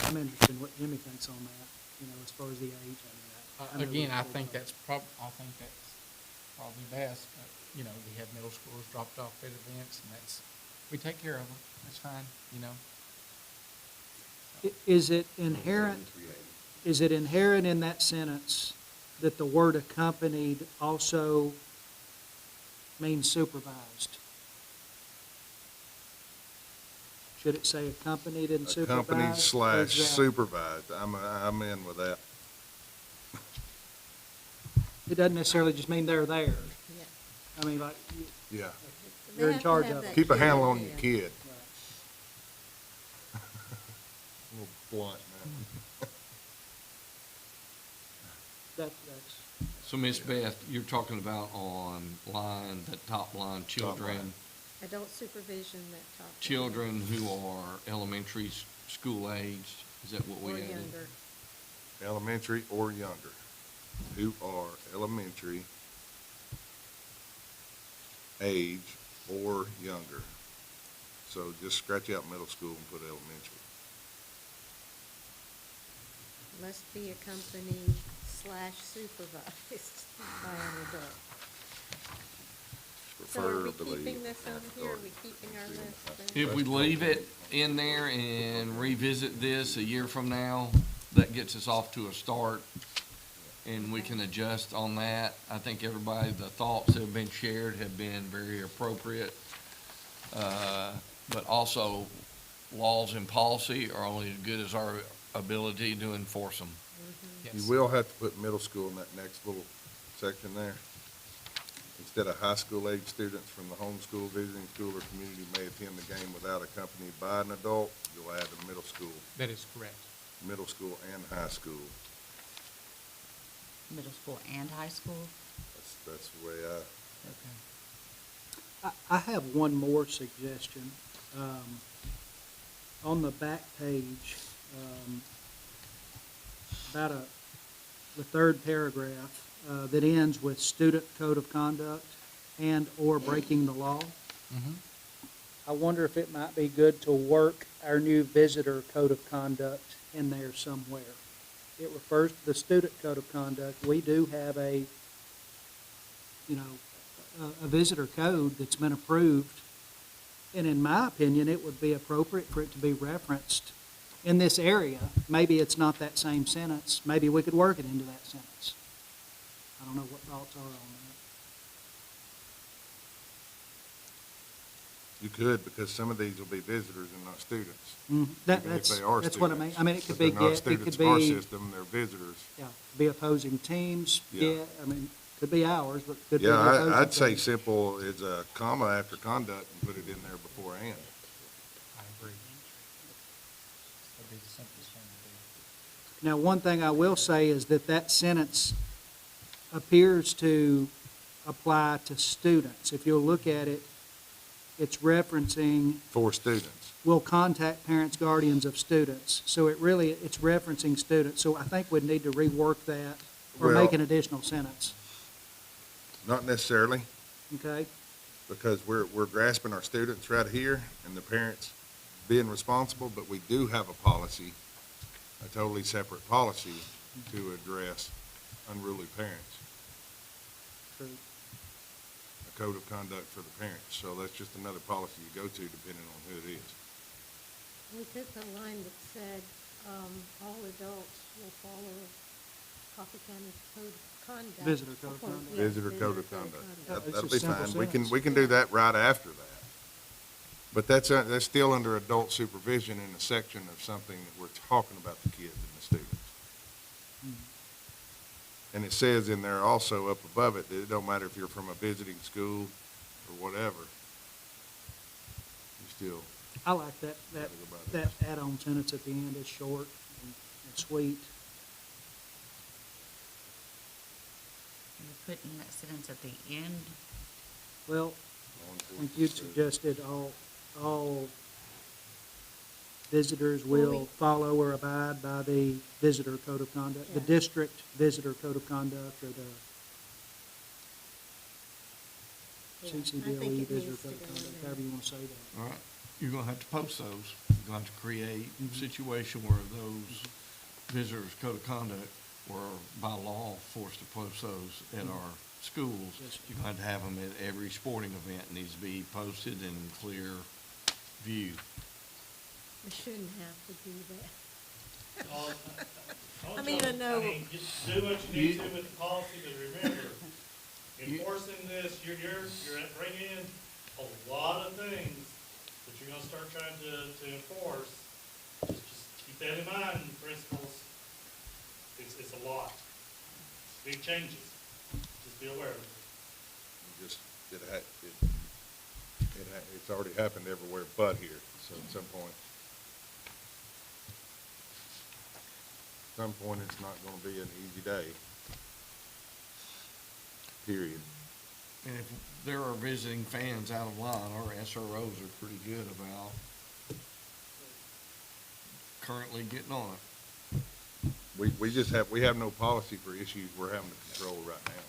I'm interested in what Jimmy thinks on that, as far as the age. I know Again, we- I think that's probably best. We have middle schoolers dropped off at events, and we take care of them. That's fine. Is it inherent in that sentence that the word accompanied also means supervised? Should it say accompanied and supervised? Accompanied slash Is that- supervised, I'm in with that. It doesn't necessarily just mean they're there. Yeah. I mean, like, Yeah, They You're in have to charge have of it. that keep a handle kid on your there. kid. A little blunt now. that's, So Miss Beth, you're talking about on line, that top line, children, Adult supervision, that top. line. children who are elementary school aged, is that what we Or added? younger. Elementary or younger, who are elementary age or younger. So just scratch out middle school and put elementary. Must be accompanied slash supervised by an adult. So are we Preferably keeping this over here? Are we after keeping our list? If we leave it in there and revisit this a year from now, that gets us off to a start, and we can adjust on that. I think everybody, the thoughts that have been shared have been very appropriate. But also, laws and policy are only as good as our ability to enforce them. Yes. You will have to put middle school in that next little section there. Instead of high school age students from the homeschool visiting school or community may attend the game without accompanied by an adult, you'll add the middle school and high school. Middle school and high school? That's the way I have one more suggestion. On the back page, the third paragraph, that ends with student code of conduct and/or breaking the law. Mhm. I wonder if it might be good to work our new visitor code of conduct in there somewhere. It refers to the student code of conduct. We do have a visitor code that's been approved. And in my opinion, it would be appropriate for it to be referenced in this area. Maybe it's not that same sentence. Maybe we could work it into that sentence. I don't know what thoughts are on that. You could, because some of these will be visitors and not students. Even if That's what I mean. I mean, it could be, But they're not it students could of our be, system, they're visitors. yeah, could be opposing teams. Yeah. Yeah, I mean, could be ours, but could be. Yeah, the opposing I'd say team. simple is a comma after conduct and put it in there before and. I agree. That'd be the simplest thing to do. Now, one thing I will say is that that sentence appears to apply to students. If you'll look at it, it's referencing, For students. will contact parents, guardians of students. So it's referencing students. So I think we'd need to rework that or Well- make an additional sentence, Not necessarily, okay? because we're grasping our students right here and the parents being responsible, but we do have a policy, a totally separate policy to address unruly parents, True. a code of conduct for the parents. So that's just another policy you go to depending on who it is. We took the line that said, all adults will follow Coffee County Code of Conduct. Visitor code of conduct. Yeah, Visitor code of conduct. Yeah, it's That'll a be simple fine. sentence. We can do that right after that. But that's still under adult supervision in a section of something that we're talking about the kids and the students. And it says in there also up above it that it don't matter if you're from a visiting school or whatever. You still I like that gotta go by that add-on sentence at the end is short and sweet. You're putting that sentence at the end. Well, I think you suggested all visitors will follow or abide by the visitor code of conduct, the Yeah. district visitor code of conduct, or the Yeah, I think CCDOE it visitor needs to code of go in conduct, there. however you want to say that. All right, you're gonna have to post those. You're gonna have to create a situation where those visitors' code of conduct were by law forced to post those at our schools. Yes. You're gonna have to have them at every sporting event, needs to be posted in clear view. We shouldn't have to do that. I I mean, I know- just do what you need to with the policy, but remember, enforcing this, you're bringing in a lot of things that you're gonna start trying to enforce, just keep that in mind, principals. It's a lot. Big changes. Just be aware of it. Just, it's already happened everywhere but here, so at some point, it's not gonna be an easy day. Period. And if there are visiting fans out of line, our SROs are pretty good about currently getting on it. We have no policy for issues we're having to control right now.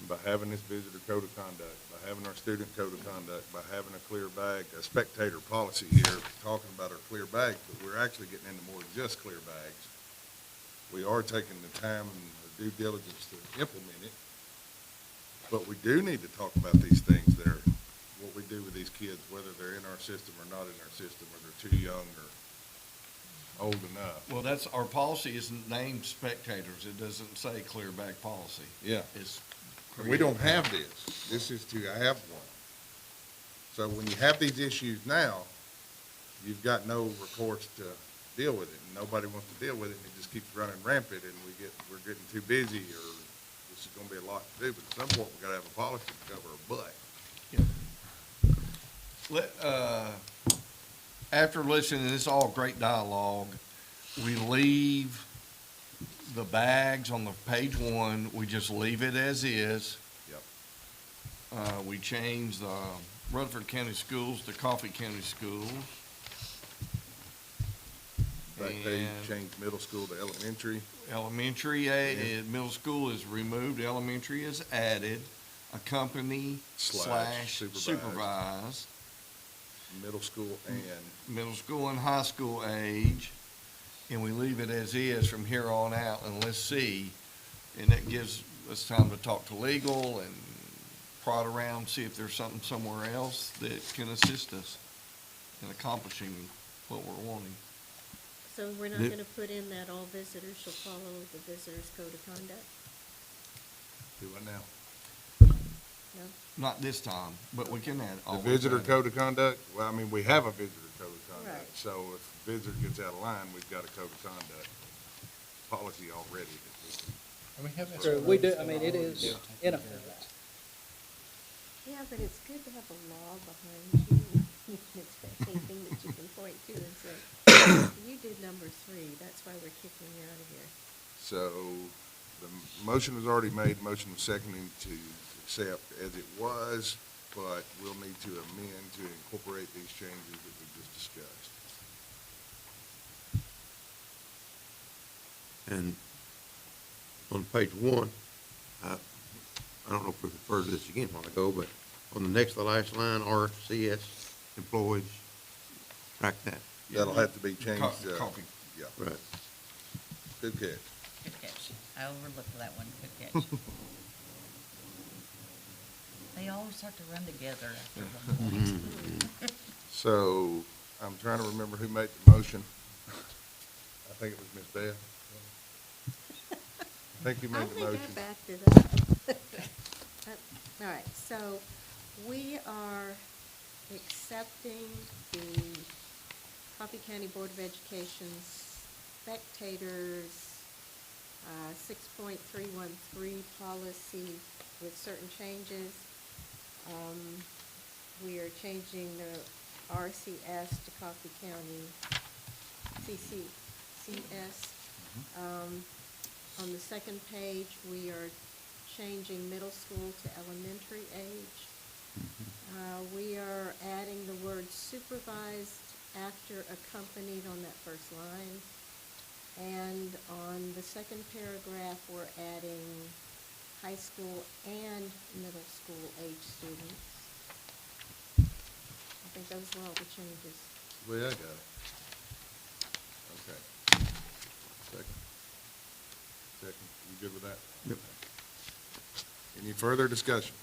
And by having this visitor code of conduct, by having our student code of conduct, by having a clear bag, a spectator policy here, talking about our clear bags, but we're actually getting into more than just clear bags. We are taking the time and the due diligence to implement it. But we do need to talk about these things that are what we do with these kids, whether they're in our system or not in our system, or they're too young or old enough. Well, that's, our policy isn't named spectators. It doesn't say clear bag policy. Yeah. It's. We don't have this. This is to have one. So when you have these issues now, you've got no recourse to deal with it, and nobody wants to deal with it, and it just keeps running rampant, and we're getting too busy, or this is gonna be a lot to do, but at some point, we gotta have a policy to cover our butt. After listening to this all great dialogue, we leave the bags on the page one, we just leave it as is. Yep. We change the Rutherford County Schools to Coffee County Schools. Back page, And change middle school to elementary. Elementary, middle school is removed, elementary is added, accompany slash supervise. Middle school and Middle school and high school age, and we leave it as is from here on out, and let's see. And that gives us time to talk to legal and prod around, see if there's something somewhere else that can assist us in accomplishing what we're wanting. So we're not gonna put in that all visitors shall follow the visitor's code of conduct? do it now. No? Not this time, but we can add. The always visitor add. code of conduct, well, I mean, we have a visitor code of conduct. Right. So if a visitor gets out of line, we've got a code of conduct policy already. And we have True, we do, I mean, it is in effect. Yeah, but it's good to have a law behind you. It's anything that you can point to and say, you did number 3, that's why we're kicking you out of here. So the motion was already made, motion was seconded to accept as it was, but we'll need to amend to incorporate these changes that we just discussed. And on page 1, I don't know if we referred to this again a while ago, but on the next to the last line, RCS employees, track that. That'll have to be changed. Copy. Yeah, Right. good catch. Good catch. I overlooked that one. Good catch. They always start to run together after one point. So I'm trying to remember who made the motion. I think it was Ms. Beth. I think you I made the think motion. I backed it up. All right, so we are accepting the Coffee County Board of Education's Spectators 6.313 policy with certain changes. We are changing the RCS to Coffee County CS. On the second page, we are changing middle school to elementary age. We are adding the word supervised after accompanied on that first line. And on the second paragraph, we're adding high school and middle school age students. I think those were all the changes. Well, I got it. Okay. Second, you good with that? Yep. Any further discussion?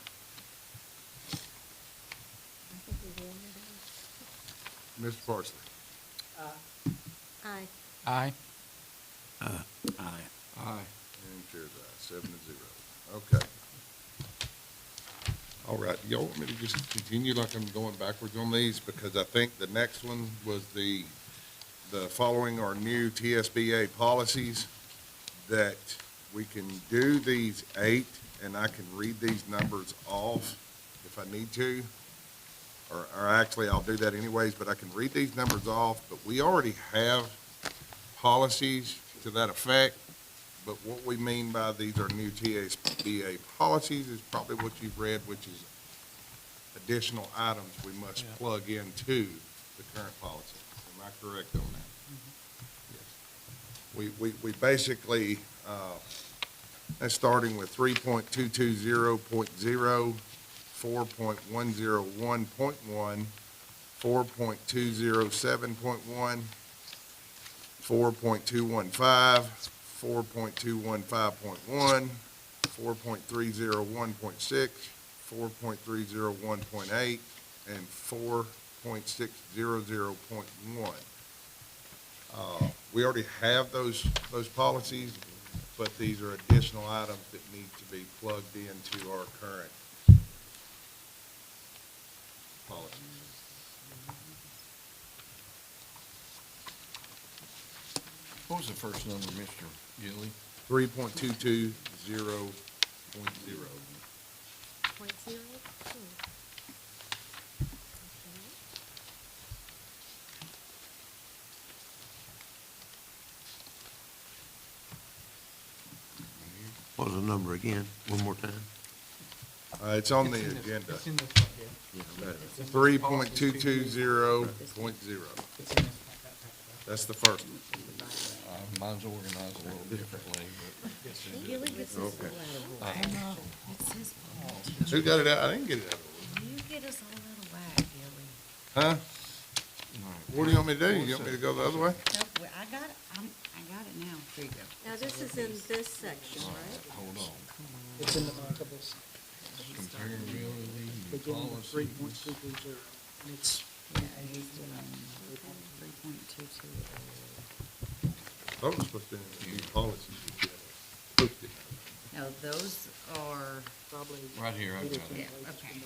I think we did. Mr. Parsley? Aye. Aye. Aye. Aye. And chair's aye, 7-0. Okay. All right, do y'all want me to just continue like I'm going backwards on these? Because I think the next one was the following are new TSBA policies that we can do these 8, and I can read these numbers off if I need to. Or actually, I'll do that anyways, but I can read these numbers off, but we already have policies to that effect. But what we mean by these are new TSBA policies is probably what you've read, which is additional items we must plug into the current policy. Am I correct on that? Yes. We basically, that's starting with 3.220.0, 4.101.1, 4.207.1, 4.215, 4.215.1, 4.301.6, 4.301.8, and 4.600.1. We already have those policies, but these are additional items that need to be plugged into our current policies. What was the first number, Mr. Gilly? 3.220.0. Point zero? What was the number again? One more time? It's on the It's in this- agenda. It's in this one here. 3.220.0. It's in this packet. That's the first one. Mine's organized a little differently, but. Gilly gets this Okay. all out of order. I know, it's his fault. Who got it out? I didn't get it out. You get us all out of whack, Gilly. Huh? What do you want me to do? You want me to go the other way? No, I got it, I got it now. There you go. Now, this is in this section, right? Hold on. It's in the back of this, Comparability, beginning with policies. 3.220. And it's, Yeah, he's doing 3.22. I thought it was supposed to be in the policies. Posted. No, those are, probably. Right here, I've got it. yeah, okay.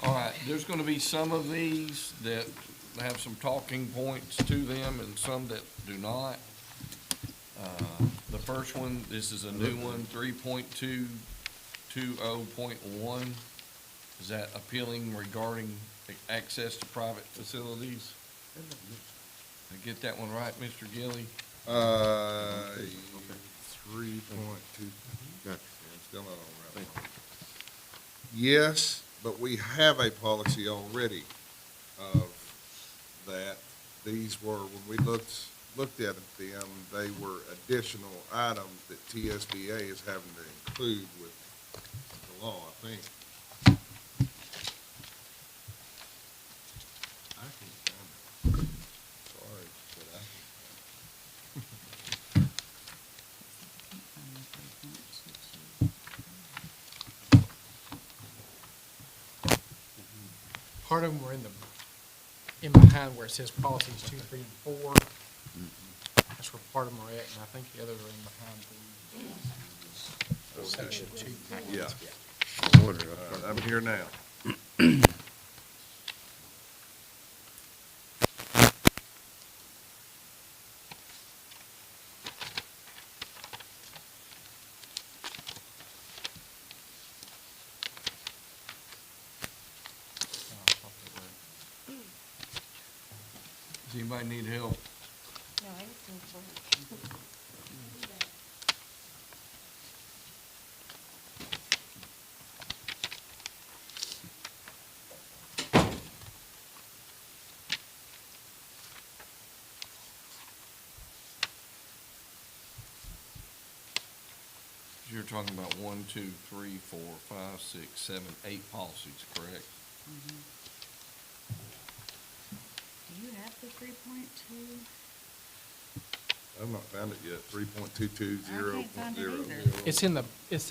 All right, there's gonna be some of these that have some talking points to them and some that do not. The first one, this is a new one, 3.220.1. Is that appealing regarding access to private facilities? Did I get that one right, Mr. Gilly? 3.2. Gotcha. I'm still not on that one. Yes, but we have a policy already of that. These were, when we looked at them, they were additional items that TSBA is having to include with the law, I think. I can't find it. Sorry, but I can't find it. Part of them were in behind where it says policies 2, 3, and 4. That's where part of them are at, and I think the others are in behind the section 2. Yeah, I wonder, I'm here now. Does anybody need help? No, I just need one. You're talking about 1, 2, 3, 4, 5, 6, 7, 8 policies, correct? Do you have the 3.2? I've not found it yet, 3.220.0. I can't find it either. It's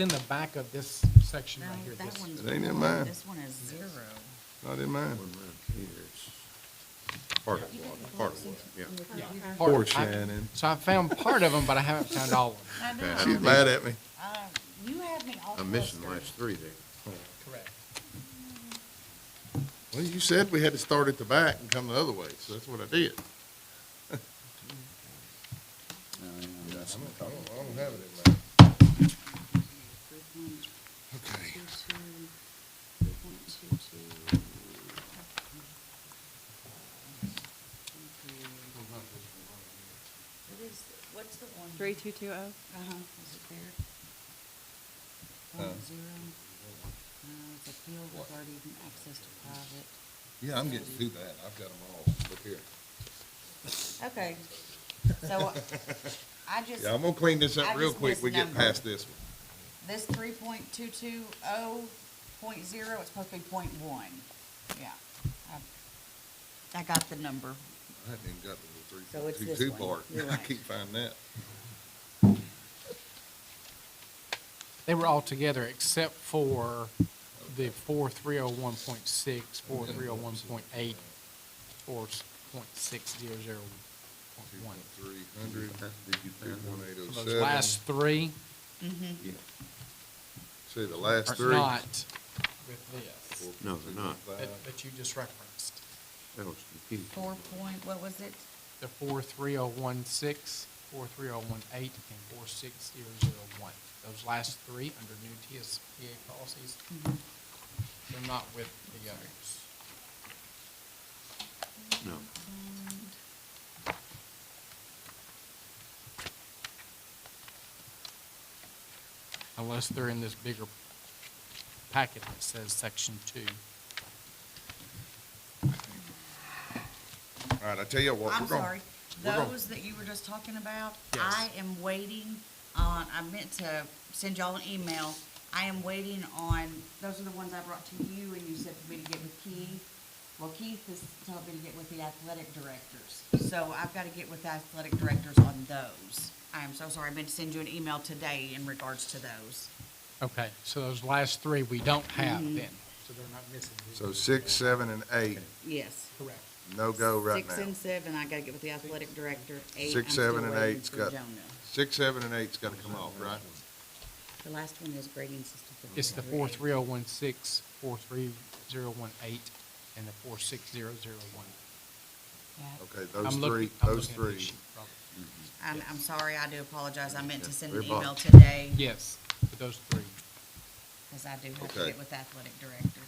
in the back of this section No, right here. that this- one's It ain't in 1, mine. this one is 0. Not in mine. one right here, it's part of what, yeah. Yeah, Okay. part- Poor I- Shannon. So I found part of them, but I haven't found all of them. I know. She's mad at me. You have me all I'm missing the flustered. last three there. Correct. Well, you said we had to start at the back and come the other way, so that's what I did. I don't have it in there. Okay. What's the one? 3220. Uh-huh, is it there? Point zero, it's appeal regarding access to private. Yeah, I'm getting through that. I've got them all. Look here. Okay, so I just, Yeah, I'm gonna clean this I up real just quick. We get misnumbered. past this one. this 3.220.0, it's supposed to be .1. Yeah. I got the number. I hadn't even got to So the it's this 3.22 one. part. You're I right. keep finding that. They were all together except for the 4301.6, 4301.8, 4.6001. 300, Did you find those? So those last three Yeah. See, the last are three. not with this, No, they're not. that you just referenced. That was confusing. What was it? The 43016, 43018, and 46001. Those last three under new TSBA policies, they're not with the others. No. Unless they're in this bigger packet that says section 2. All right, I tell you what, I'm we're gonna. sorry, we're gonna- those that you were just talking about, Yes. I am waiting on, I meant to send y'all an email. I am waiting on, those are the ones I brought to you, and you said for me to get with Keith. Well, Keith has told me to get with the athletic directors, so I've gotta get with the athletic directors on those. I am so sorry, I meant to send you an email today in regards to those. Okay, so those last three we don't have then, so they're not missing. So 6, 7, and 8, Yes. Correct. no go right 6 now. and 7, I gotta get with the athletic director. 8, 6, I'm still 7, and waiting 8's for got, Jonah. 6, 7, and 8's gotta come off, right? The last one is grading system. for It's the grade eight. 43016, 43018, and the 46001. Yeah. Okay, those I'm three, looking- I'm those looking at three. the sheet, Robert. I'm sorry, I do apologize. I meant to send an Very email bottom. today, Yes, for those three. because I do have to Okay. get with the athletic director.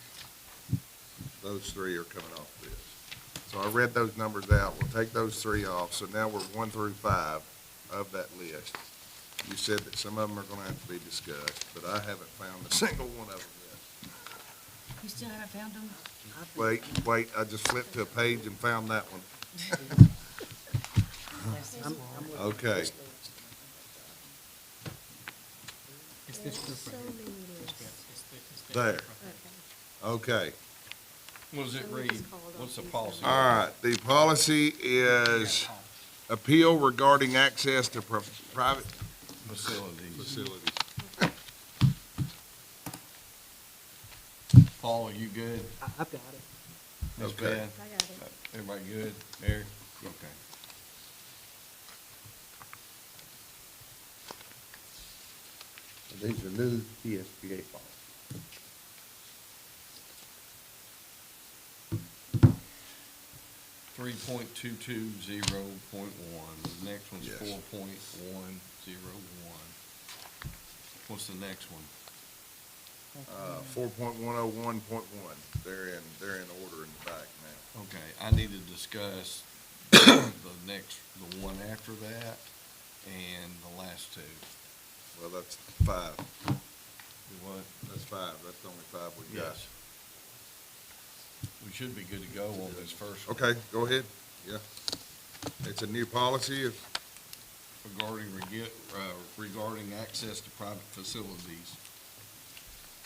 Those three are coming off this. So I read those numbers out. We'll take those three off. So now we're 1 through 5 of that list. You said that some of them are gonna have to be discussed, but I haven't found a single one of them You still haven't found them? yet. Wait, I just flipped to a page and found that one. Bless his heart. Okay. It's this group So right here. many lists. It's the There. group right Okay. Okay. What does it read? What's the policy? All right, the policy is appeal regarding access to private Facilities. facilities. Paul, are you good? I've got it. Ms. Okay. Beth? I got it. Everybody good? Eric? Okay. These are new TSBA policies. Three point 220.1, the next one's Yes. 4.101. What's the next one? 4.101.1. They're in order in the back now. Okay, I need to discuss the one after that and the last two. Well, that's 5. Do what? That's 5. That's the only 5 we got. Yes. We should be good to go on this first one. Okay, go ahead. Yeah. It's a new policy. Regarding access to private facilities.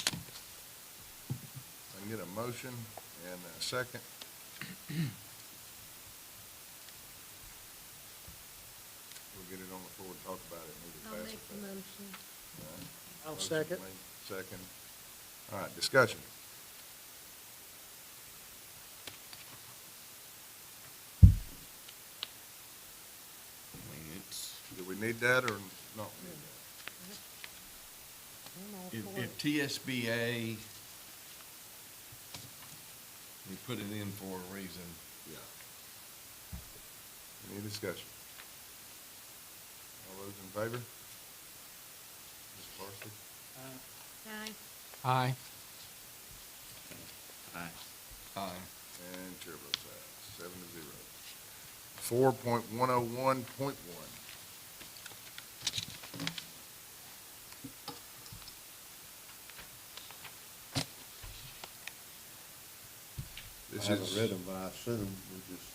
I can get a motion and a second. We'll get it on the floor and talk about it. Move it I'll past make it. the motion. All right. I'll Motion second. made, Second. All right, discussion. I mean, it's, Do we need that or not need that? If TSBA, we put it in for a reason. Yeah. Any discussion? All those in favor? Ms. Parsley? Aye. Aye. Aye. Aye. And chair votes aye, 7-0. 4.101.1. I This haven't is, read them, but I assume we're just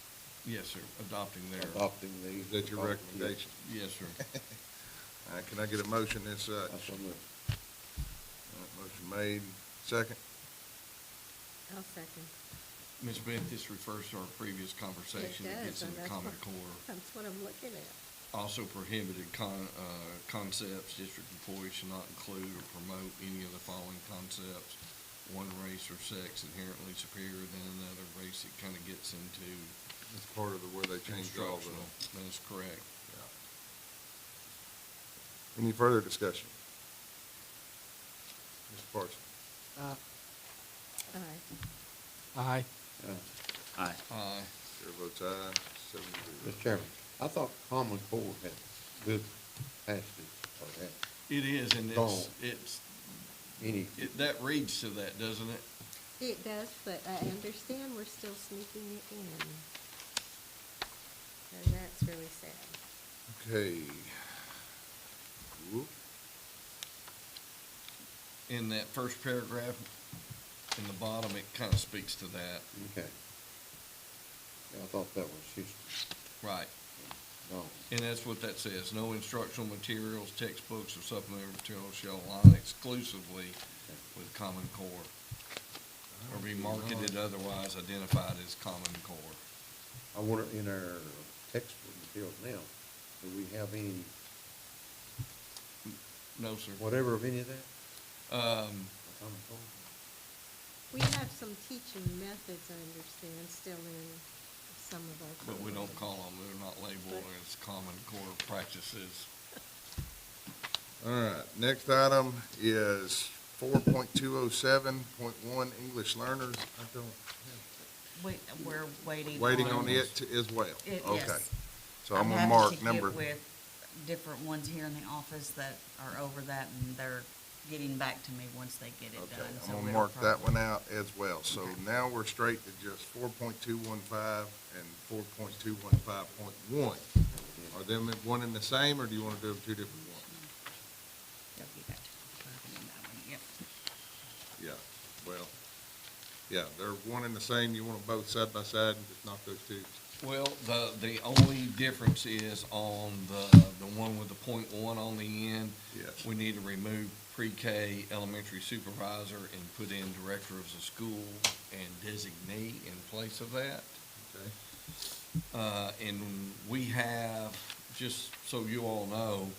Yes, sir, adopting their, adopting these. is that your recommendation? yes, sir. All right, can I get a motion as such? That's what I'm, All right, motion made, second. I'll second. Ms. Bennett, this refers to our previous conversation. It gets does, into and Common that's Core. That's what I'm looking at. Also prohibited concepts, district employees should not include or promote any of the following concepts. One race or sex inherently superior than another race. It kind of gets into It's part of the, where they changed all the. instructional. That's correct. Yeah. Any further discussion? Mr. Parsons? Aye. Aye. Aye. Aye. Chair votes aye, 7-0. Mr. Chairman, I thought Common Core had good passages, or had It is, and Gone. Any, that reads to that, doesn't it? It does, but I understand we're still sneaking it in. And that's really sad. Okay. Whoop. In that first paragraph, in the bottom, it kind of speaks to that. okay. Yeah, I thought that was history. Right. No, And that's what that says. No instructional materials, textbooks, or supplementary materials shall align exclusively with Common Core or be marketed otherwise identified as Common Core. I wonder, in our textbook materials now, do we have any, No, sir. whatever of any of that? Common Core? We have some teaching methods, I understand, still in some of our. But we don't programs. call them, they're not labeled as Common Core practices. All right, next item is 4.207.1 English learners. I don't We're waiting. waiting on it as well. Okay. Yes. So I'm gonna mark having number, to get with different ones here in the office that are over that, and they're getting back to me once they get it okay, done. I'm So gonna it'll mark that probably- one out as well. So Okay. now we're straight to just 4.215 and 4.215.1. Are them one and the same, or do you wanna do them two different ones? Yep, you got that one, yep. Yeah, well, yeah, they're one and the same. You want them both side by side and just knock those two? Well, the only difference is on the one with the .1 on the end. Yes. We need to remove pre-K elementary supervisor and put in director of the school and designee in place of that. Okay. And we have, just so you all know,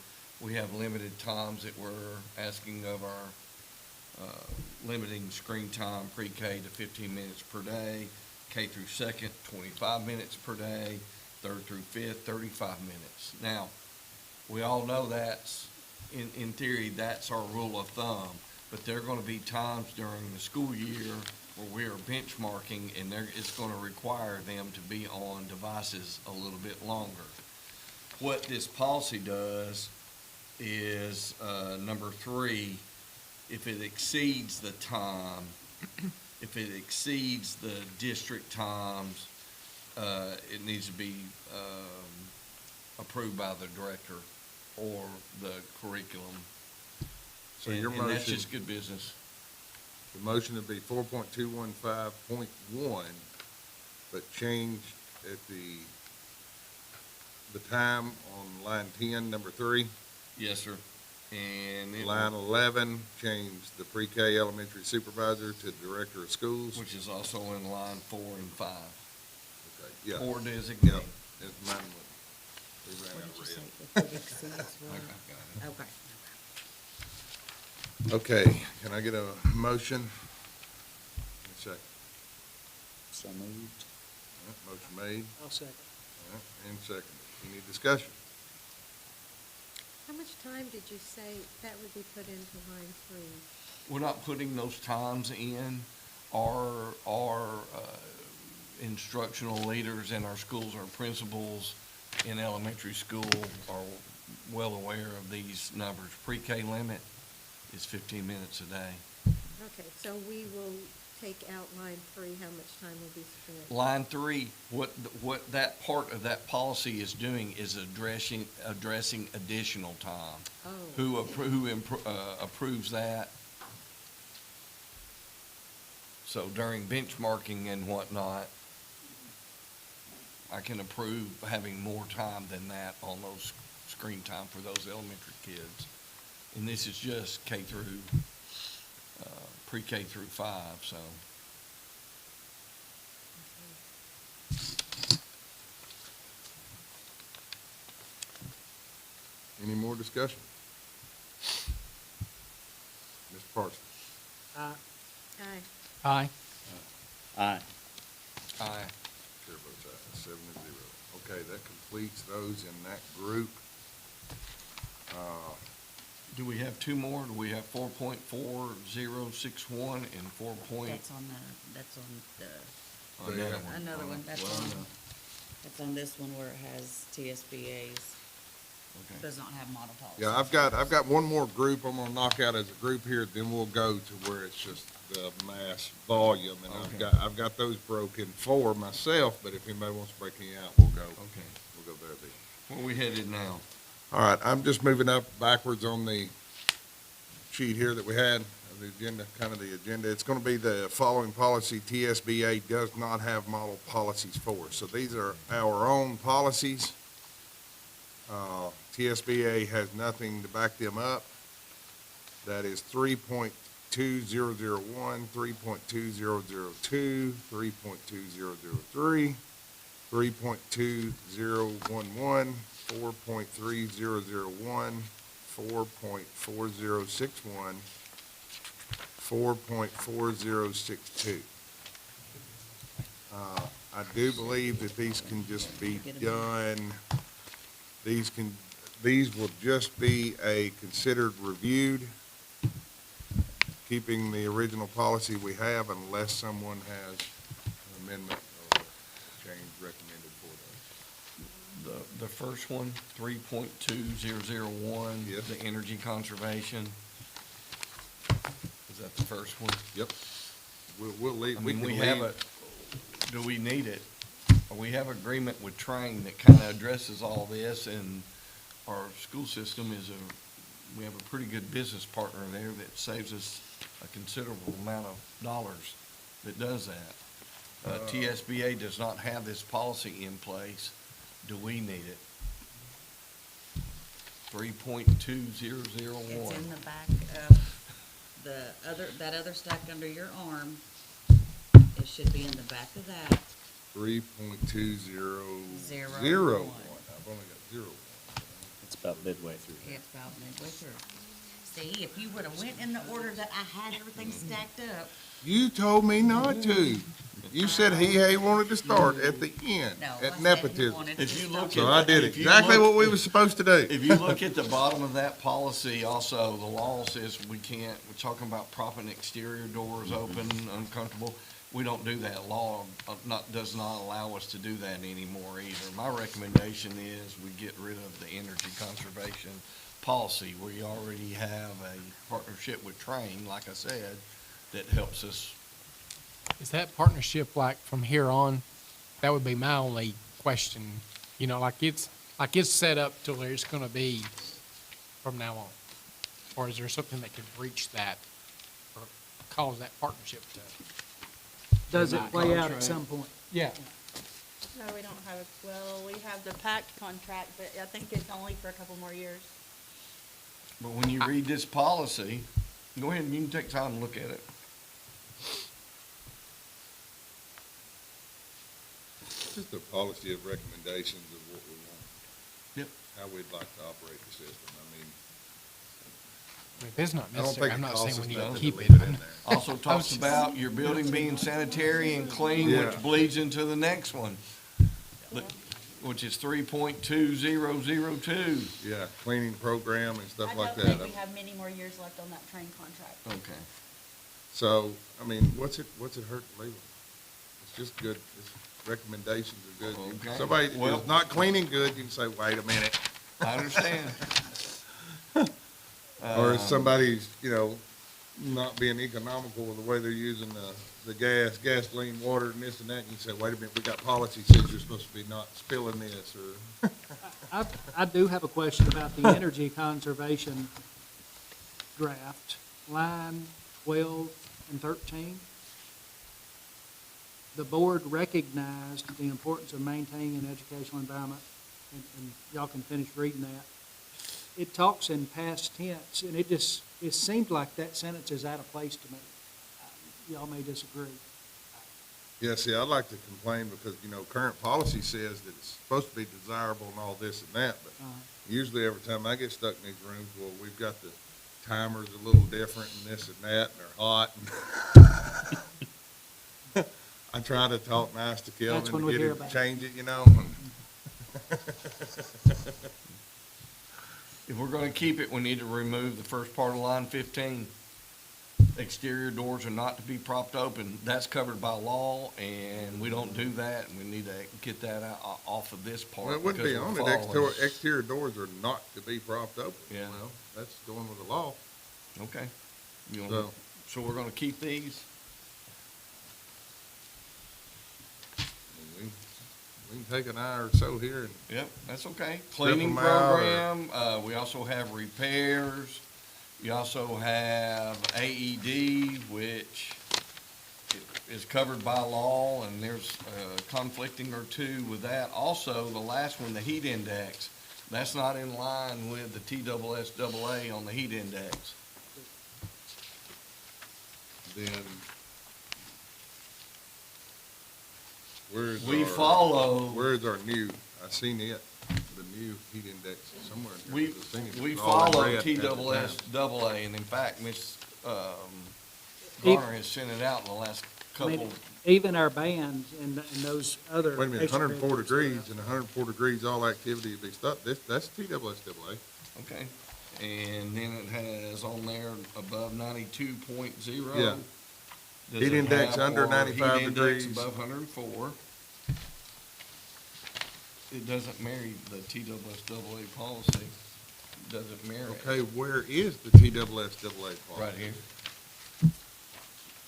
we have limited times that we're asking of our, limiting screen time pre-K to 15 minutes per day, K through second, 25 minutes per day, third through fifth, 35 minutes. Now, we all know that's, in theory, that's our rule of thumb, but there are gonna be times during the school year where we are benchmarking, and it's gonna require them to be on devices a little bit longer. What this policy does is, number 3, if it exceeds the time, if it exceeds the district times, it needs to be, approved by the director or the curriculum. So your And that's motion, just good business. the motion would be 4.215.1, but change at the time on line 10, number 3. Yes, sir. And it, Line 11, change the pre-K elementary supervisor to director of schools. which is also in line 4 and 5, Okay, yeah. or Yeah, designate. it's mine went, we ran What out did you of say? red. If it exceeds I what? got it. Okay. Okay, can I get a motion? A second. So moved. All right, motion made, I'll second. all right, and seconded. Any discussion? How much time did you say that would be put into line 3? We're not putting those times in. Our instructional leaders in our schools, our principals in elementary school are well aware of these numbers. Pre-K limit is 15 minutes a day. Okay, so we will take out line 3, how much time will be spent? Line 3, what that part of that policy is doing is addressing additional time. Oh. Who approves that? So during benchmarking and whatnot, I can approve having more time than that on those screen time for those elementary kids. And this is just K through, pre-K through 5, so. Any more discussion? Mr. Parsons? Aye. Aye. Aye. Aye. Chair votes aye, 7-0. Okay, that completes those in that group. Do we have two more? Do we have 4.4061 and 4 point? That's on the, Another one. another one, that's Well, on, that's on this one where it has TSBA's, Okay. does not have model policy. Yeah, I've got one more group I'm gonna knock out as a group here, then we'll go to where it's just the mass volume. And Okay. I've got those broken for myself, but if anybody wants to break any out, we'll go Okay. there. Then. Where we headed now? All right, I'm just moving up backwards on the sheet here that we had, the agenda, kind of the agenda. It's gonna be the following policy TSBA does not have model policies for. So these are our own policies. TSBA has nothing to back them up. That is 3.2001, 3.2002, 3.2003, 3.2011, 4.3001, 4.4061, 4.4062. I do believe that these can just be done, these will just be considered reviewed, keeping the original policy we have unless someone has an amendment or change recommended for those. The first one, 3.2001. Yes. The energy conservation. Is that the first one? Yep. We'll leave, I we mean, can we have leave. do we need it? We have agreement with Train that kind of addresses all this, and our school system we have a pretty good business partner there that saves us a considerable amount of dollars that does that. TSBA does not have this policy in place. Do we need it? 3.2001. It's in the back of that other stack under your arm. It should be in the back of that. 3.2001. I've only got 01. It's about midway through here. It's about midway through. See, if you would've went in the order that I had everything stacked up, You told me not to. You said he wanted to start at the end, no, I at said you nepotism. wanted If to you stop. look So I did If you exactly look- what we were supposed to do. If you look at the bottom of that policy, also, the law says we're talking about propping exterior doors open, uncomfortable. We don't do that. Law does not allow us to do that anymore either. My recommendation is we get rid of the energy conservation policy. We already have a partnership with Train, like I said, that helps us. Is that partnership like from here on? That would be my only question. You know, like it's set up till there's gonna be from now on? Or is there something that could breach that or cause that partnership to? Does it play out at some point? Yeah. No, we don't have we have the PACT contract, but I think it's only for a couple more years. But when you read this policy, go ahead and you can take time and look at it. Just a policy of recommendations of what we want. Yep. How we'd like to operate the system. I mean, If it's not I don't necessary, think I'm it not costs saying us we need to nothing keep to it. leave it in there. Also talks about your building being sanitary and clean, Yeah. which bleeds into the next one. which is 3.2002. Yeah, cleaning program and stuff I like don't that. think we have many more years left on that train contract. Okay. So, I mean, what's it hurt to leave it? It's just good, it's, recommendations are good. Okay. Somebody Well- is not cleaning good, you can say, wait a minute. I understand. Or if somebody's, not being economical with the way they're using the gasoline, water, and this and that, and you say, wait a minute, we got policy says you're supposed to be not spilling this, or, I do have a question about the energy conservation draft, line 12 and 13. The board recognized the importance of maintaining an educational environment, and y'all can finish reading that. It talks in past tense, and it seemed like that sentence is out of place to me. Y'all may disagree. yeah, see, I'd like to complain because, current policy says that it's supposed to be desirable and all this and that, but usually every time I get stuck in these rooms, well, we've got the timers a little different and this and that, and they're hot. And I try to talk nice to Kelvin That's when to we get hear him to about it. change it, If we're gonna keep it, we need to remove the first part of line 15. Exterior doors are not to be propped open. That's covered by law, and we don't do that, and we need to get that out, off of this part. Well, it wouldn't because be we're on it, following- exterior doors are not to be propped open. Yeah. Well, that's going with the law, Okay. You wanna- so. So we're gonna keep these? We can take an hour or so here and Yep, that's okay. Strip Cleaning 'em out, or- program, we also have repairs. You also have AED, which is covered by law, and there's conflicting or two with that. Also, the last one, the heat index, that's not in line with the TSSAA on the heat index. then where's We our, follow, where's our new, I seen it, the new heat index somewhere in we, here. I seen it. we It's all in follow red at the time. TSSAA, and in fact, Ms. E- Garner has sent it out in the last I mean, couple. even our bands and those other. Wait a minute, extra 104 benefits degrees and 104 degrees, all activity to be stopped, that's TSSAA. Okay, and then it has on there above 92.0. Yeah. Heat index under 95 Heat degrees. index above 104. It doesn't marry the TSSAA policy, doesn't marry it. Okay, where is the TSSAA policy? Right here.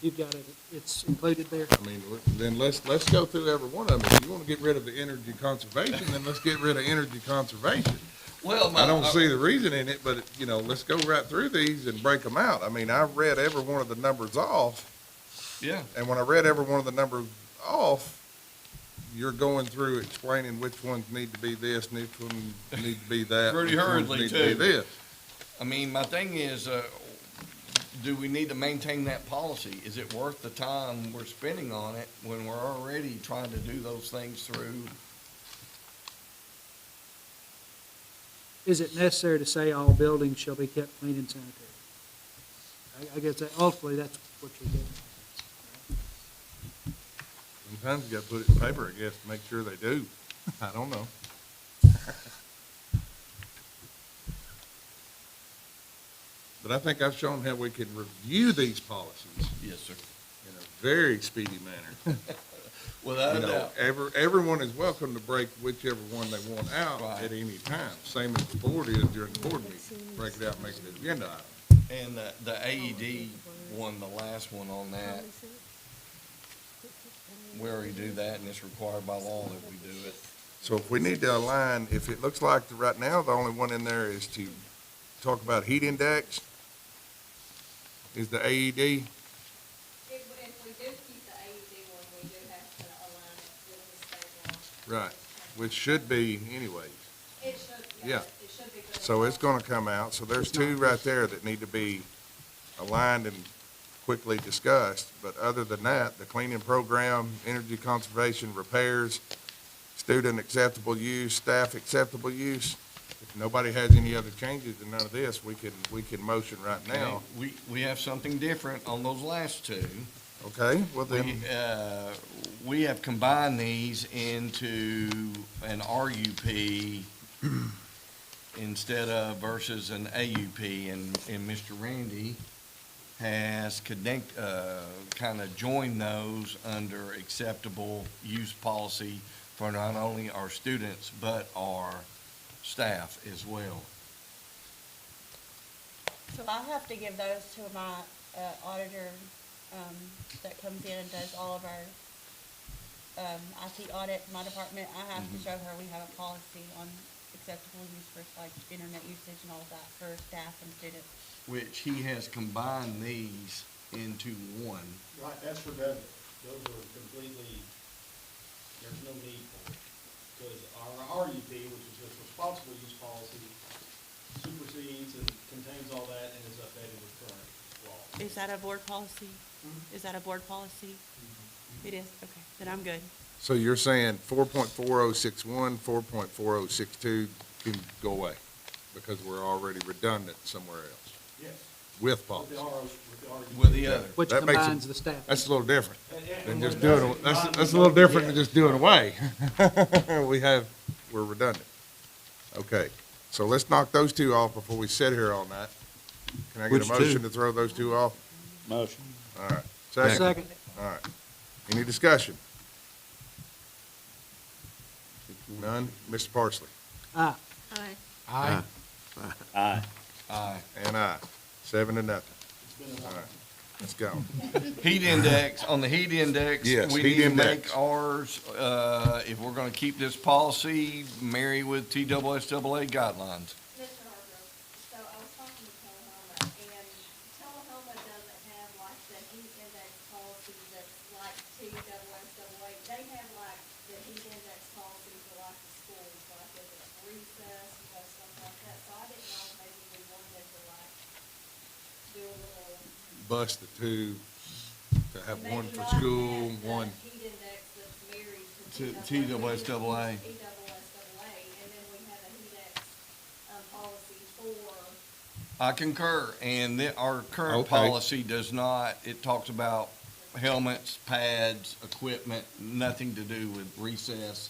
You've got it, it's included there. I mean, then let's go through every one of them. If you want to get rid of the energy conservation, then let's get rid of energy conservation. Well, I don't see the reason in it, but, let's go right through these and break them out. I mean, I read every one of the numbers off, Yeah, and when I read every one of the numbers off, you're going through explaining which ones need to be this, and which ones need to be that. Pretty which ones hurriedly, need to be too. this. I mean, my thing is, do we need to maintain that policy? Is it worth the time we're spending on it when we're already trying to do those things through? Is it necessary to say all buildings shall be kept clean and sanitary? I guess that ultimately that's what you're getting Sometimes you gotta put it in paper, I guess, to make sure they do. I don't know. But I think I've shown how we can review these policies Yes, sir. in a very speedy manner. Without a doubt. Everyone is welcome to break whichever one they want out Right. at any time, same as the board is during the board meeting. Break it out and make it an agenda item. And the AED one, the last one on that, we already do that, and it's required by law that we do it. So if we need to align, if it looks like right now, the only one in there is to talk about heat index, is the AED. If we do keep the AED one, we do have to align it with the state law. Right, which should be anyways. It should, Yeah. yeah, it should be. but So it's gonna come out, so there's two right there that need to be aligned and quickly discussed. But other than that, the cleaning program, energy conservation, repairs, student acceptable use, staff acceptable use. If nobody has any other changes and none of this, we can motion right now. Okay, we have something different on those last two. Okay, well then, We have combined these into an RUP instead of versus an AUP, and Mr. Randy has kind of joined those under acceptable use policy for not only our students, but our staff as well. So I'll have to give those to my auditor that comes in and does all of our IT audit in my department. I have to show her we have a policy on acceptable use for like internet usage and all of that for staff and students. Which he has combined these into one. Right, that's redundant. Those are completely, there's no need for it. Because our RUP, which is just responsible use policy, supersedes and contains all that and is updated with current law. Is that a board policy? Is that a board policy? It is, okay, then I'm good. so you're saying 4.4061, 4.4062 can go away because we're already redundant somewhere else Yes. with With policy. the RO, with the RUP. With the other. Which That makes it- combines the staff. That's a little different than And just what doing, does it that's combine a with little both? different than Yes. just doing away. We're redundant. Okay, so let's knock those two off before we sit here all night. Can I get a Which two? motion to throw those two off? Motion. All right, second? Second. All right. Any discussion? None? Mr. Parsley? Aye. Aye. Aye. Aye. And aye. 7-0. All right, let's go. Heat index, on the heat index, Yes, we heat need to index. make ours, if we're gonna keep this policy, marry with TSSAA guidelines. Mr. Hargrove, so I was talking to Tullahoma, and Tullahoma doesn't have like the heat index policy that's like TSSAA. They have like the heat index policy for like the schools, like if it's recess, stuff like that. So I didn't know if maybe we wanted to like do a little. Bust the two, to have one maybe for not school, have the one, Heat index that's married To to TSSAA. TSSAA, and then we have a heat index, policy for. I concur, and our current Okay. policy does not, it talks about helmets, pads, equipment, nothing to do with recess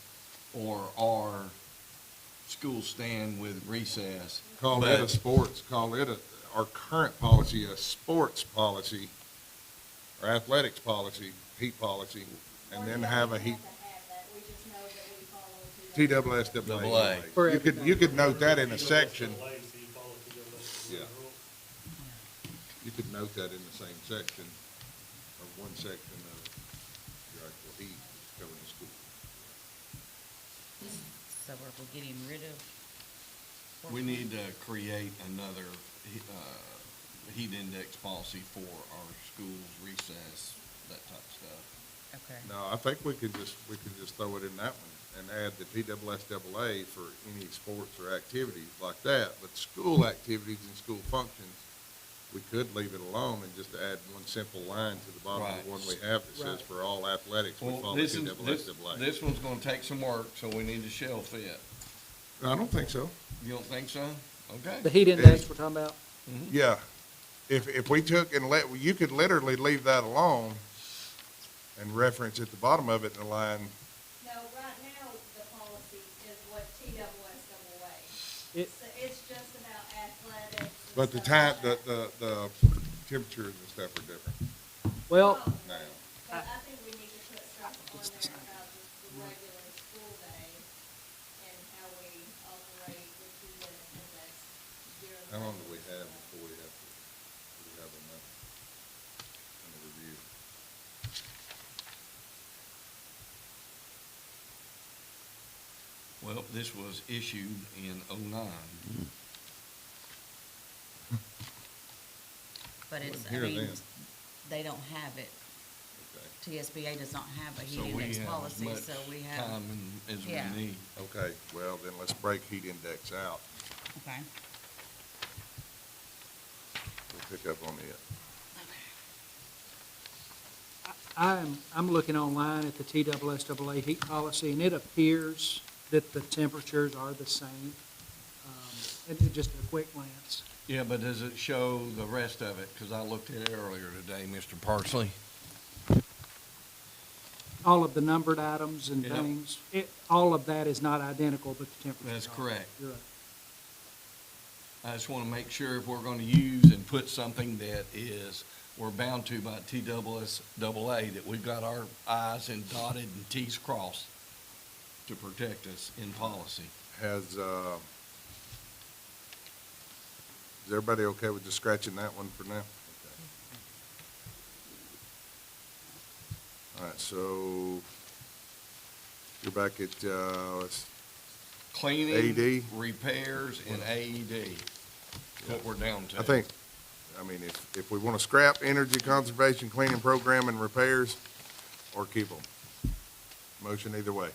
or our school stand with recess. call it a But- sports, our current policy, a sports policy, or athletics policy, heat policy, and then have a heat, To have that, we just know that we follow TSSAA. For You could note that in a section, TSBA, so you follow TSBA Yeah. rules. you could note that in the same section, or one section of your actual heat going to school. So are we getting rid of? We need to create another, heat index policy for our schools, recess, that type of stuff. Okay. No, I think we could just throw it in that one and add the TSSAA for any sports or activities like that. But school activities and school functions, we could leave it alone and just add one simple line to the bottom of the one we have that says Right. for all athletics, we Well, follow this is, TSSAA. this one's gonna take some work, so we need to shelf it. I don't think so. You don't think so? Okay. The heat index we're talking about? Yeah, if we took and you could literally leave that alone and reference at the bottom of it in the line, No, right now, the policy is what TSSAA. It- So it's just about athletics. and but the stuff time, like that. the temperatures and stuff are different Well, Oh, now. but I think we need to put stuff on there about just the regular school day and how we operate with the index during. How long do we have before we have a month in a review? Well, this was issued in '09. But it's, Wasn't I here mean, then. they don't have it. Okay. TSBA does not have a So heat we index have as policy, much so we have, time as Yeah. we need. Okay, well, then let's break heat index out. okay. We'll pick up on it. I'm looking online at the TSSAA heat policy, and it appears that the temperatures are the same. Just a quick glance. Yeah, but does it show the rest of it? Because I looked at it earlier today, Mr. Parsley. all of the numbered items and Yep. things, all of that is not identical, but the temperature. That's correct. You're right. I just want to make sure if we're going to use and put something that is, we're bound to by TSSAA, that we've got our i's and dotted and t's crossed to protect us in policy. Is everybody okay with just scratching that one for now? Okay. All right, so you're back at, Cleaning, AED? repairs, and AED, what we're down to. I think, I mean, if we want to scrap energy conservation, cleaning program, and repairs, or keep them. Motion either way.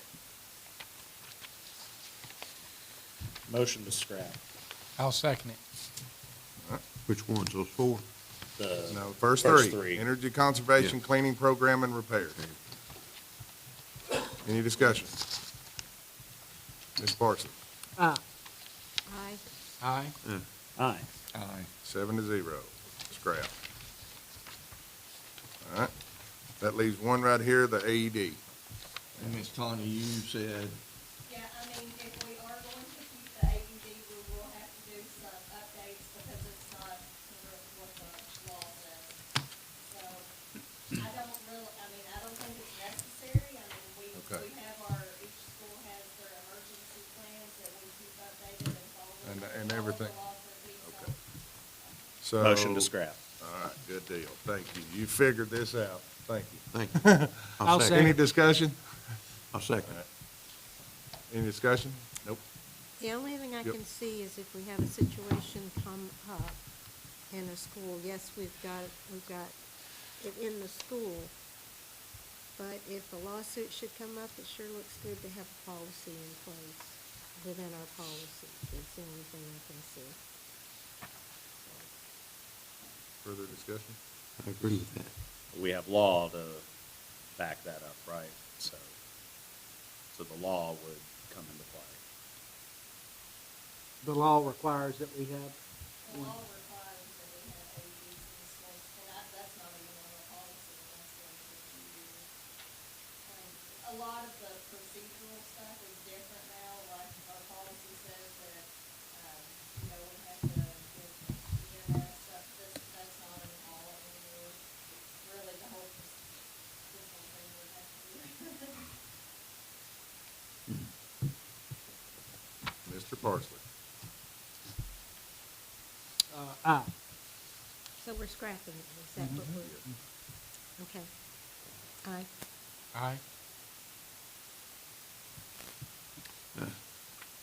Motion to scrap. I'll second it. Which ones, those four? No, first First three. three. Energy conservation, cleaning program, and repairs. Any discussion? Ms. Parsley, Aye. Aye. Aye. Aye. Aye. 7-0, scrap. All right, that leaves one right here, the E AED. And Ms. Tawny, you said, Yeah, I mean, if we are going to keep the AED, we will have to do some updates because it's not what the law says. So, I don't really, I mean, I don't think it's necessary. I mean, Okay. we have each school has their emergency plans that we keep updated and follow. And everything. follow the law for these, Okay. so. So. Motion to scrap. All right, good deal. Thank you. You figured this out. Thank you. Thank you. I'll second. Any discussion? I'll second. Any discussion? Nope. The only thing I Yep. can see is if we have a situation come up in a school, yes, we've got it in the school, but if a lawsuit should come up, it sure looks good to have a policy in place within our policies. It's the only thing I can see. Further discussion? I agree with that. We have law to back that up, right? So the law would come into play. The law requires that we have The one. law requires that we have AEDs in the schools, and that's not even on the policy, that's going to be. A lot of the procedural stuff is different now, like our policy says that, we have to give EMS stuff, that's not in the law anymore. Really, the whole, this whole thing would have to be. Mr. Parsley? Aye. So we're scrapping it, is that what we're, okay. Aye. Aye.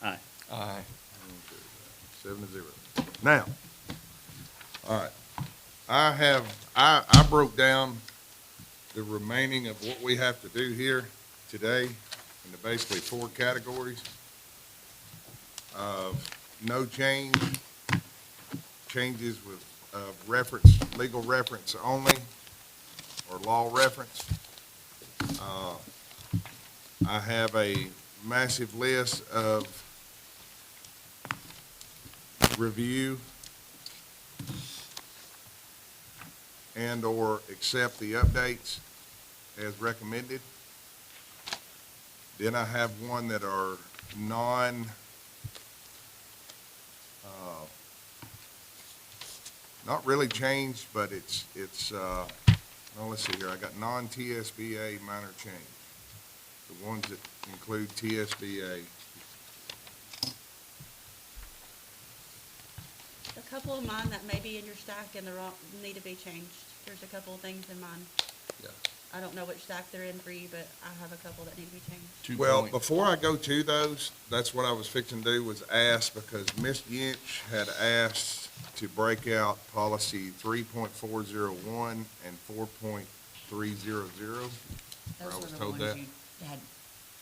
Aye. aye. 7-0. Now, all right, I broke down the remaining of what we have to do here today into basically 4 categories of no change, changes with reference, legal reference only, or law reference. I have a massive list of review and/or accept the updates as recommended. Then I have one that are not really changed, but it's, well, let's see here, I got non-TSBA minor change. The ones that include TSBA. A couple of mine that may be in your stack and they're all, need to be changed. There's a couple of things in mine. Yeah. I don't know which stack they're in for you, but I have a couple that need to be changed. 2 Well, point. before I go to those, that's what I was fixing to do, was ask, because Ms. Yinch had asked to break out policy 3.401 and 4.300. I Those was were the told ones that. you had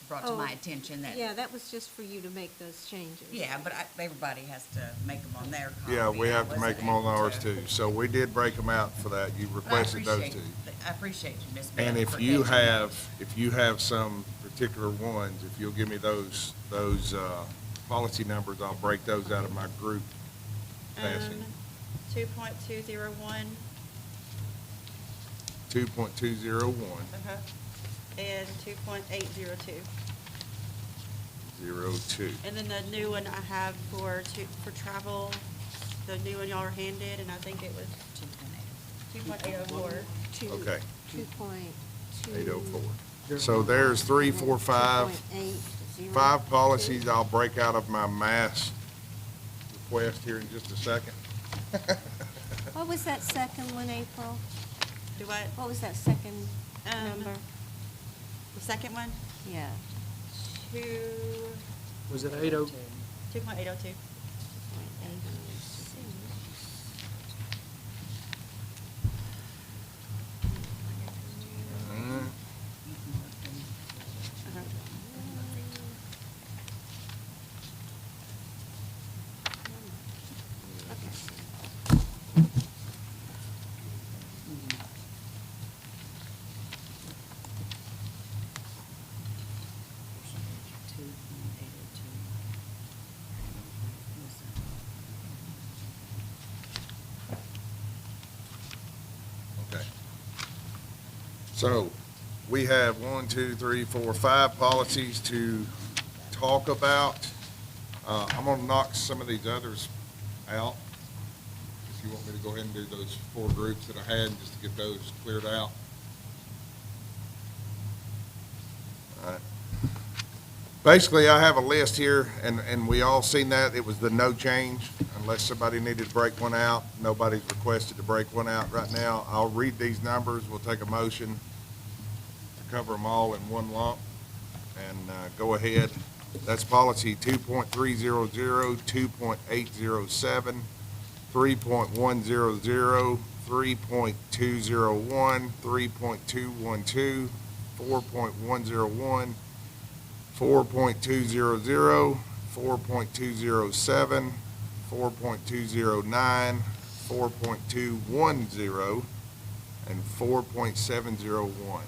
brought to my Oh, attention that, Yeah, that was just for you to make those changes. yeah, but everybody has to make them on their copy. Yeah, we I have to wasn't make them on able ours to. too. So we did break them out for that. You But requested those two. I appreciate you, Ms. Bell. And for catching if you have some particular ones, if you'll give me those policy numbers, I'll break those out of my group passing. 2.201, 2.201, uh-huh, and 2.802. 02. And then the new one I have for travel, the new one y'all are handed, and I think it was 2.804. Okay. 2.2. 804. So there's 3, 4, 5, 5 policies I'll break out of my mass request here in just a second. What was that second one, April? Do what? What was that second Um, number? The second one, Yeah. 2, Was it 80? 2.802. Okay. So we have 1, 2, 3, 4, 5 policies to talk about. I'm gonna knock some of these others out. If you want me to go ahead and do those 4 groups that I had, just to get those cleared out. All right. Basically, I have a list here, and we all seen that. It was the no change, unless somebody needed to break one out. Nobody's requested to break one out right now. I'll read these numbers. We'll take a motion to cover them all in one lump, and go ahead. That's policy 2.300, 2.807, 3.100, 3.201, 3.212, 4.101, 4.200, 4.207, 4.209, 4.210, and 4.701.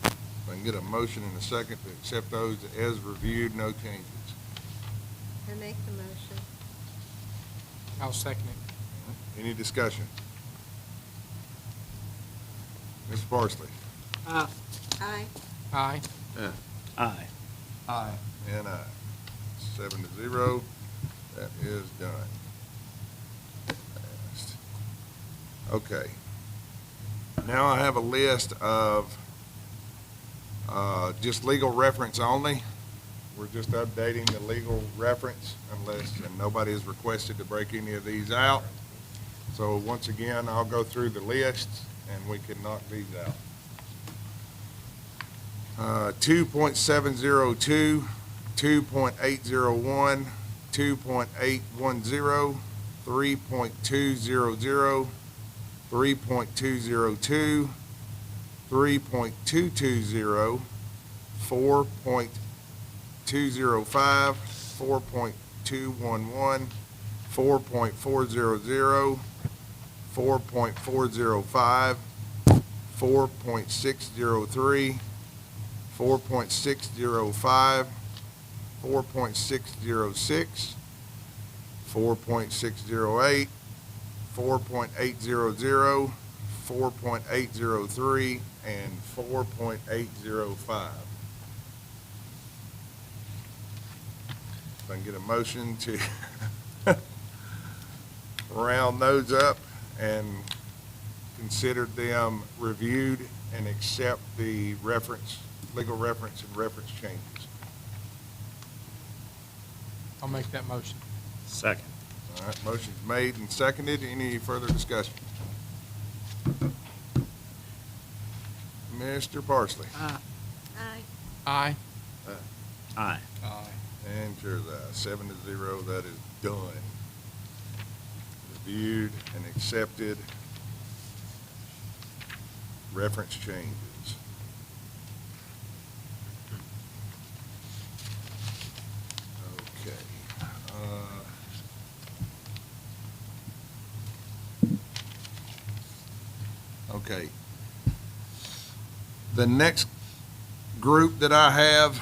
If I can get a motion in a second to accept those as reviewed, no changes. I make the motion. I'll second it. Any discussion? Mr. Parsley? Aye. Aye. Aye. Aye. Aye. And aye. 7-0. That is done. Passed. Okay. Now I have a list of just legal reference only. We're just updating the legal reference and nobody has requested to break any of these out. So once again, I'll go through the list and we can knock these out. 2.702, 2.801, 2.810, 3.200, 3.202, 3.220, 4.205, 4.211, 4.400, 4.405, 4.603, 4.605, 4.606, 4.608, 4.800, 4.803, and 4.805. If I can get a motion to round those up and consider them reviewed and accept the reference, legal reference and reference changes. I'll make that motion. Second. All right, motion's made and seconded. Any further discussion? Mr. Parsley? Aye. Aye. Aye. Aye. Aye. And chair's aye, 7-0, that is done. Reviewed and accepted. Reference changes. Okay. Okay. The next group that I have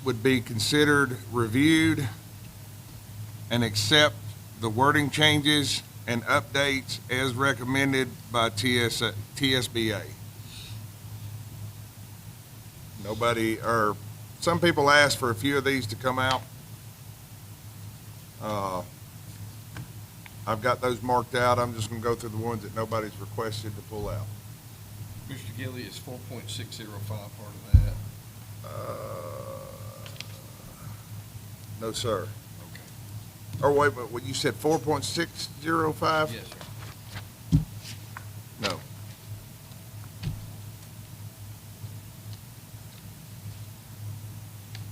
would be considered reviewed and accept the wording changes and updates as recommended by TSBA. Nobody, or some people asked for a few of these to come out. I've got those marked out. I'm just gonna go through the ones that nobody's requested to pull out. Mr. Gilly, is 4.605 part of that? No, sir. Okay. Or wait, but what you said, 4.605? Yes, sir. No.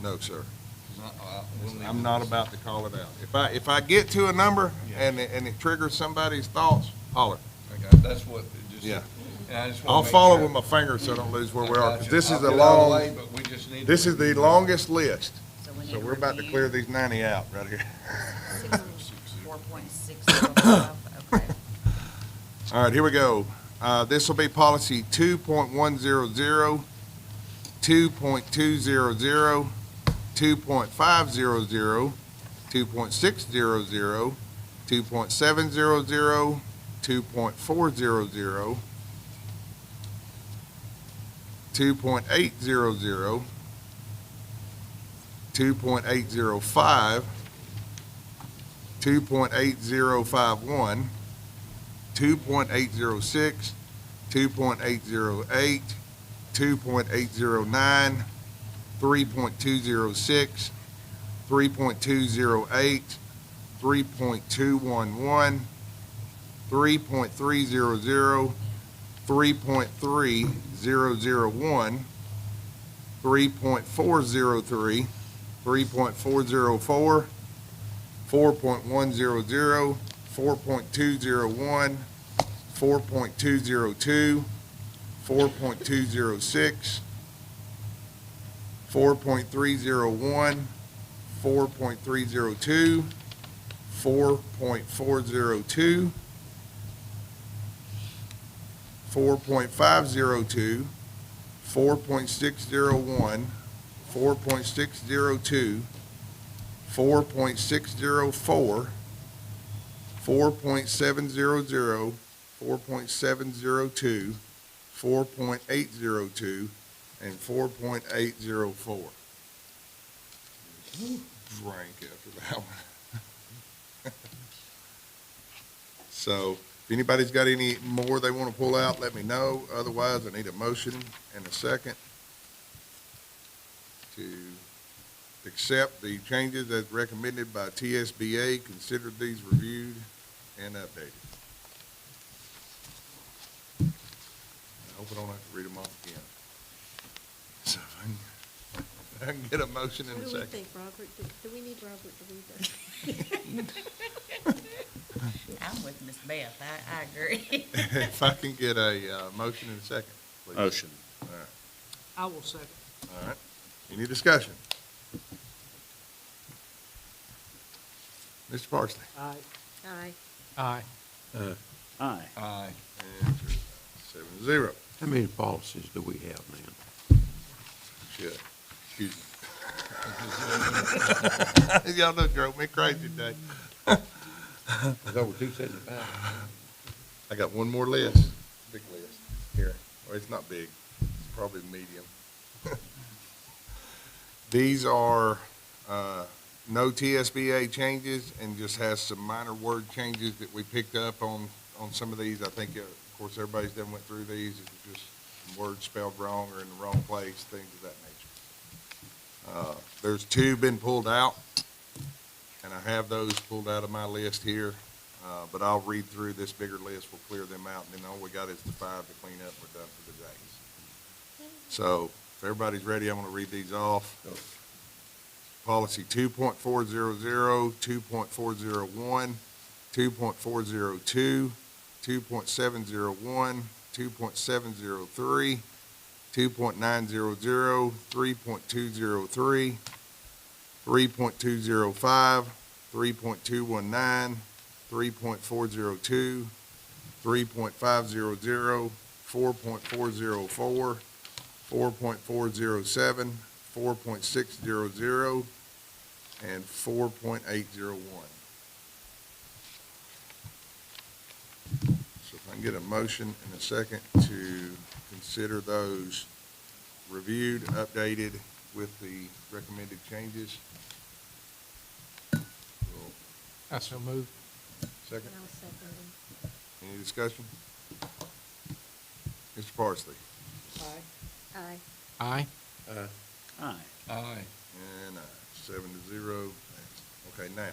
No, sir. 'Cause we'll need I'm to- not about to call it out. If I get to a number and it triggers somebody's thoughts, holler. Okay, that's what, it just. Yeah. And I just wanna I'll make follow sure- with my finger so I don't lose where we I are, got 'cause you. this is I'll a get out of the long, way, but we just need to- this is the longest list. So we need So to we're about to review clear these 90 out right here. 4.605, okay. All right, here we go. This will be policy 2.100, 2.200, 2.500, 2.600, 2.700, 2.400, 2.800, 2.805, 2.8051, 2.806, 2.808, 2.809, 3.206, 3.208, 3.211, 3.300, 3.3001, 3.403, 3.404, 4.100, 4.201, 4.202, 4.206, 4.301, 4.302, 4.402, 4.502, 4.601, 4.602, 4.604, 4.700, 4.702, 4.802, and 4.804. Drank after that one. So, if anybody's got any more they want to pull out, let me know. Otherwise, I need a motion and a second to accept the changes as recommended by TSBA, consider these reviewed and updated. I hope I don't have to read them off again. So if I can get a motion in What a do we second. think, Robert? Do we need Robert to read that? I'm with Miss Beth, I agree. If I can get a motion in a second, please. Motion. All right, I will second. all right. Any discussion? Mr. Parsley? Aye. Aye. Aye. Aye. Aye. And 7-0. How many policies do we have now? Shit. Excuse me. Y'all done drove me crazy today. It's over 275. I got one more list, big list, here. Well, it's not big, it's probably medium. These are, no TSBA changes and just has some minor word changes that we picked up on some of these. I think, of course, everybody's done went through these. It's just some words spelled wrong or in the wrong place, things of that nature. There's two been pulled out, and I have those pulled out of my list here. But I'll read through this bigger list, we'll clear them out, and then all we got is the 5 to clean up, we're done for the day. So, if everybody's ready, I'm gonna read these off. Policy 2.400, 2.401, 2.402, 2.701, 2.703, 2.900, 3.203, 3.205, 3.219, 3.402, 3.500, 4.404, 4.407, 4.600, and 4.801. I get a motion and a second to consider those reviewed, updated with the recommended changes. I so moved. Second, And I'll second them. any discussion? Mr. Parsley? Aye. Aye. Aye. Aye. And 7-0. Okay, now,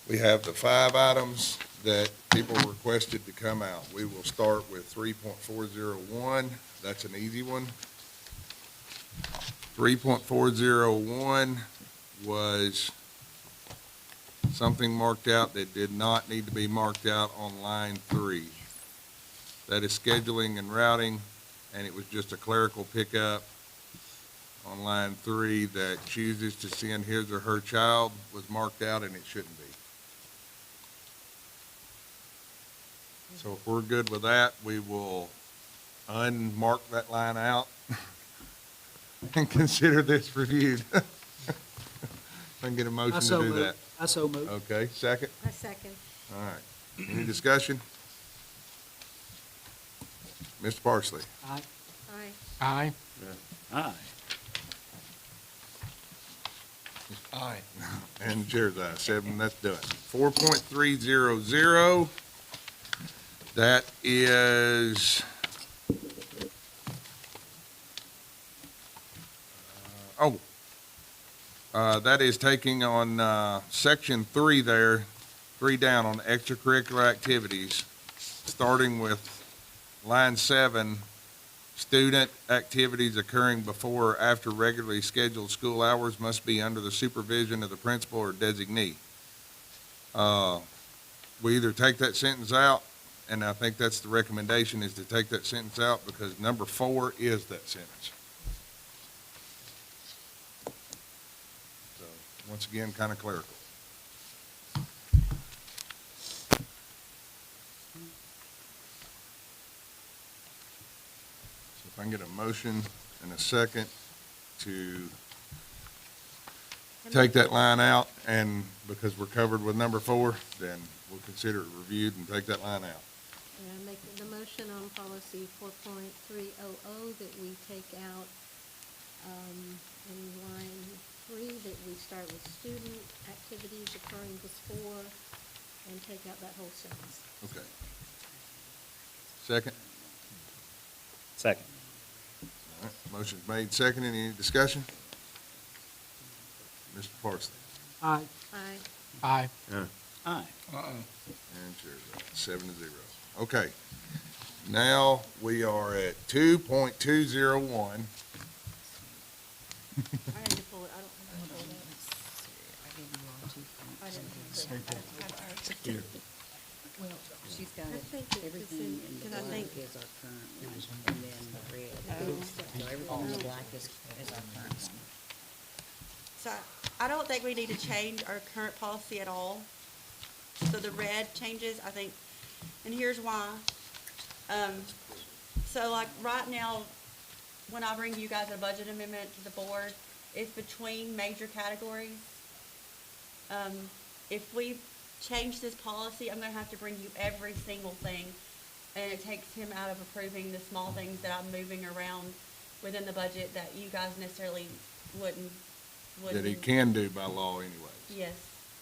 we have the 5 items that people requested to come out. We will start with 3.401. That's an easy one. 3.401 was something marked out that did not need to be marked out on line 3. That is scheduling and routing, and it was just a clerical pickup on line 3 that chooses to send his or her child was marked out, and it shouldn't be. So if we're good with that, we will unmark that line out and consider this reviewed. I can get a motion to do that. I so move. Okay, second? I second. All right. Any discussion? Mr. Parsley? Aye. Aye. Aye. Aye. Aye. And the chair's aye, 7, that's done. 4.300, that is, that is taking on, section 3 there, 3 down on extracurricular activities, starting with line 7, student activities occurring before or after regularly scheduled school hours must be under the supervision of the principal or designee. We either take that sentence out, and I think that's the recommendation, is to take that sentence out because number 4 is that sentence. So, once again, kind of clerical. If I can get a motion and a second to take that line out, and because we're covered with number 4, then we'll consider it reviewed and take that line out. And I make the motion on policy 4.300 that we take out, in line 3, that we start with student activities occurring before and take out that whole sentence. Okay. Second? Second. All right, motion's made, seconded, any discussion? Mr. Parsley? Aye. Aye. Aye. Aye. And chair's aye, 7-0. Okay. Now, we are at 2.201. I had to pull it, I don't have to pull it. I didn't have to. Well, she's got I it, think it was everything in- in the because I black think- is our current one, and then the red. So everything in the black is our current one. So I don't think we need to change our current policy at all. So the red changes, I think, and here's why. So like right now, when I bring you guys a budget amendment to the board, it's between major categories. If we change this policy, I'm gonna have to bring you every single thing. And it takes him out of approving the small things that I'm moving around within the budget that you guys necessarily wouldn't. That he can do by law anyways, Yes.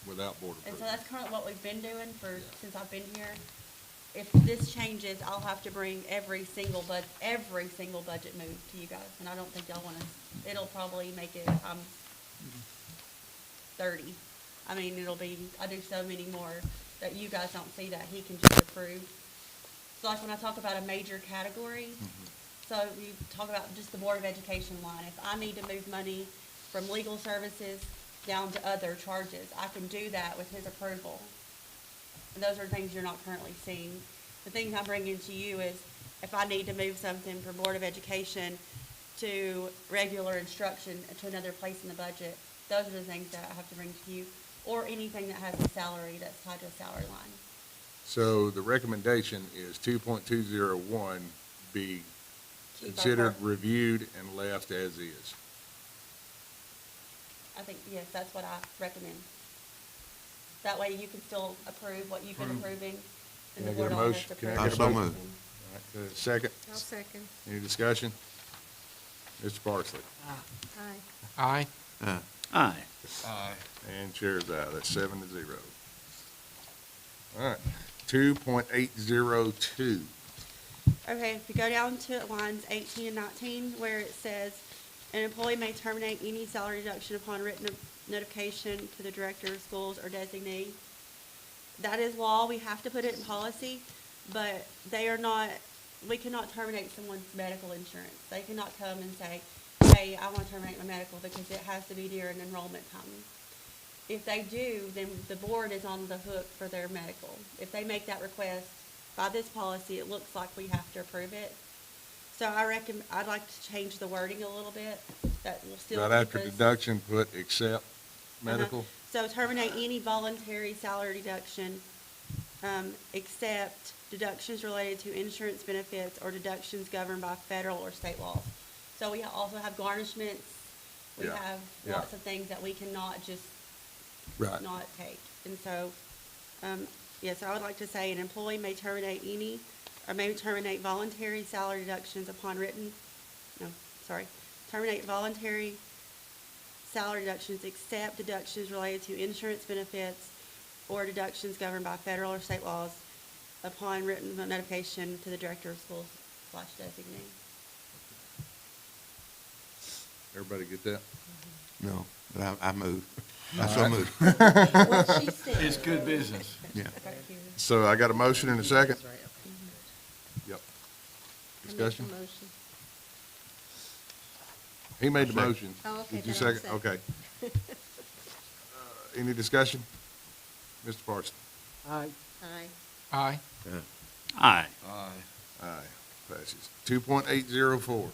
without board And so approval. that's currently what we've been doing Yeah. since I've been here. If this changes, I'll have to bring every single budget move to you guys, and I don't think y'all wanna, it'll probably make it, 30. I mean, I do so many more that you guys don't see that he can just approve. So like when I talk about a major category, so you talk about just the Board of Education line, if I need to move money from legal services down to other charges, I can do that with his approval. And those are things you're not currently seeing. The things I'm bringing to you is if I need to move something from Board of Education to regular instruction to another place in the budget, those are the things that I have to bring to you, or anything that has a salary that's tied to a salary line. So the recommendation is 2.201 be Keep our considered part. reviewed and left as is. I think, yes, that's what I recommend. That way you can still approve what you've been approving, And Can I the get a board all has motion? to Can I approve get a I so it. moved. All right, second, I'll second. any discussion? Mr. Parsley? Aye. Aye. Aye. And chair's aye, that's 7-0. All right, 2.802. Okay, if you go down to lines 18 and 19, where it says, an employee may terminate any salary reduction upon written notification to the director of schools or designee. That is law, we have to put it in policy, but they are not, we cannot terminate someone's medical insurance. They cannot come and say, hey, I want to terminate my medical because it has to be during enrollment time. If they do, then the board is on the hook for their medical. If they make that request by this policy, it looks like we have to approve it. So I'd like to change the wording a little bit, that will still. Right after keep us- deduction, put except medical. So terminate any voluntary salary deduction, except deductions related to insurance benefits or deductions governed by federal or state laws. So we also have garnishments, we Yeah, have yeah. lots of things that we cannot just Right. not take. And so, yes, I would like to say an employee may terminate voluntary salary deductions upon terminate voluntary salary deductions except deductions related to insurance benefits or deductions governed by federal or state laws upon written notification to the director of schools / designee. Everybody get that? No, but I moved. I so moved. What she said. It's good business. Yeah. Right here. So I got a motion and a second? That's right, okay. Yep. I make Discussion? the motion. He made the Second. motion. Oh, okay, Did you then I'll second? second. Okay. Any discussion? Mr. Parson? Aye. Aye. Aye. Aye. Aye, passes. 2.804.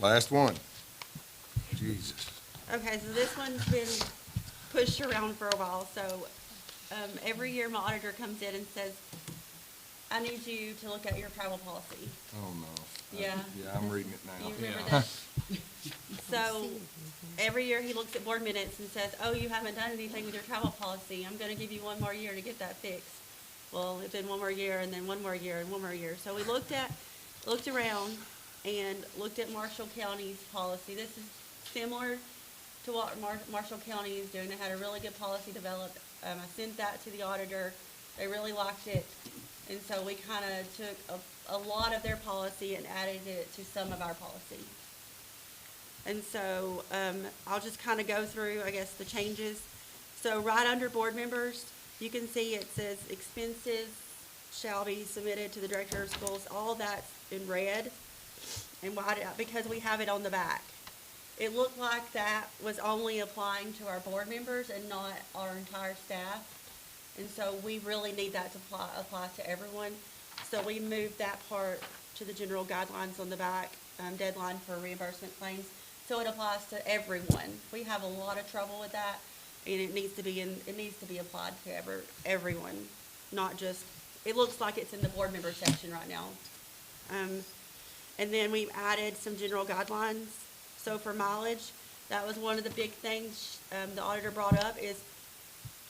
Last one. Jesus. Okay, so this one's been pushed around for a while, so, every year my auditor comes in and says, I need you to look at your travel policy. Oh, no. Yeah. Yeah, I'm reading it now. You remember that? So, every year he looks at board minutes and says, oh, you haven't done anything with your travel policy, I'm gonna give you one more year to get that fixed. Well, it's been one more year, and then one more year, and one more year. So we looked around and looked at Marshall County's policy. This is similar to what Marshall County is doing. They had a really good policy developed. I sent that to the auditor. They really liked it. And so we kind of took a lot of their policy and added it to some of our policy. And so, I'll just kind of go through, I guess, the changes. So right under board members, you can see it says expenses shall be submitted to the director of schools. All that's in red and white out because we have it on the back. It looked like that was only applying to our board members and not our entire staff. And so we really need that to apply to everyone. So we moved that part to the general guidelines on the back, deadline for reimbursement claims. So it applies to everyone. We have a lot of trouble with that, and it needs to be applied to everyone, not just, it looks like it's in the board member section right now. And then we've added some general guidelines. So for mileage, that was one of the big things, the auditor brought up is,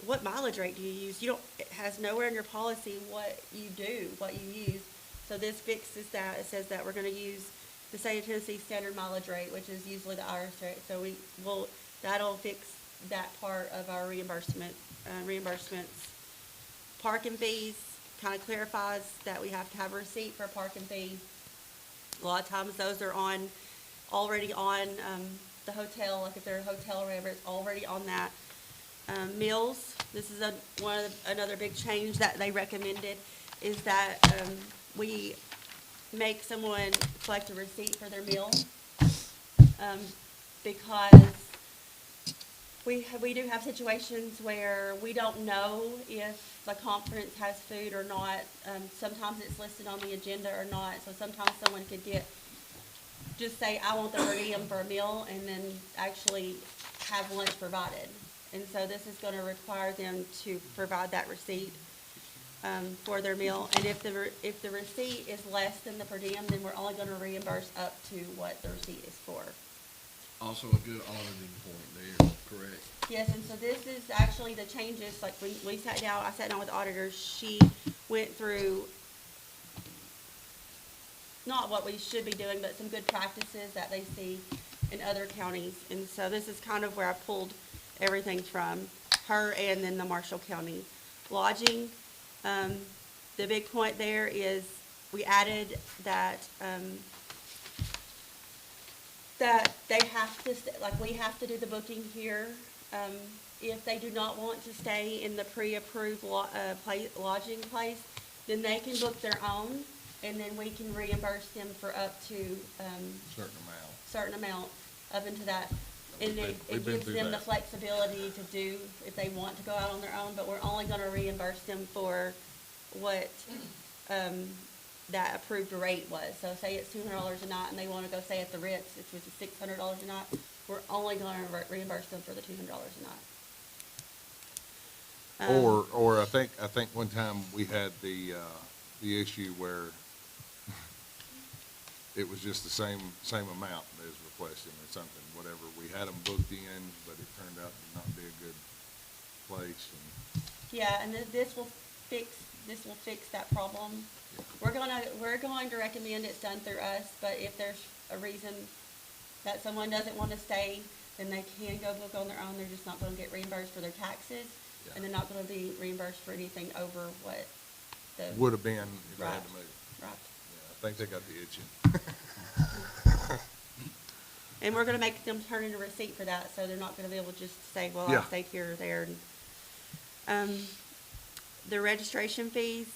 what mileage rate do you use? It has nowhere in your policy what you do, what you use. So this fixes that. It says that we're gonna use the state of Tennessee standard mileage rate, which is usually the Irish rate. So that'll fix that part of our reimbursements. Parking fees kind of clarifies that we have to have a receipt for a parking fee. A lot of times those are already on the hotel, like if they're a hotel or whatever, it's already on that. Meals, this is another big change that they recommended, is that we make someone collect a receipt for their meal, because we do have situations where we don't know if the conference has food or not. Sometimes it's listed on the agenda or not, so sometimes someone could just say, I want the per diem for a meal, and then actually have lunch provided. And so this is gonna require them to provide that receipt for their meal. And if the receipt is less than the per diem, then we're only gonna reimburse up to what the receipt is for. Also a good auditing point there, correct? Yes, and so this is actually the changes, like we sat down, I sat down with the auditors, she went through not what we should be doing, but some good practices that they see in other counties. And so this is kind of where I pulled everything from, her and then the Marshall County. Lodging, the big point there is we added that, that they have to, like, we have to do the booking here. If they do not want to stay in the pre-approved lodging place, then they can book their own, and then we can reimburse them for up to, certain amount up into that. And it We've been gives through them the that. flexibility to do, if they want to go out on their own, but we're only gonna reimburse them for what, that approved rate was. So say it's $200 a night and they wanna go stay at the Ritz, which was $600 a night, we're only gonna reimburse them for the $200 a night. Or I think one time we had the issue where it was just the same amount as requesting or something, whatever. We had them booked in, but it turned out to not be a good place, and Yeah, and this will fix that problem. We're going to recommend it's done through us, but if there's a reason that someone doesn't want to stay, then they can go book on their own. They're just not going to get reimbursed for their taxes, and they're not going to be reimbursed for anything over what the. would have been if they had Right. to move. Right. Yeah, I think they got the itching. And we're gonna make them turn in a receipt for that, so they're not gonna be able to just say, well, Yeah. I stayed here or there. The registration fees,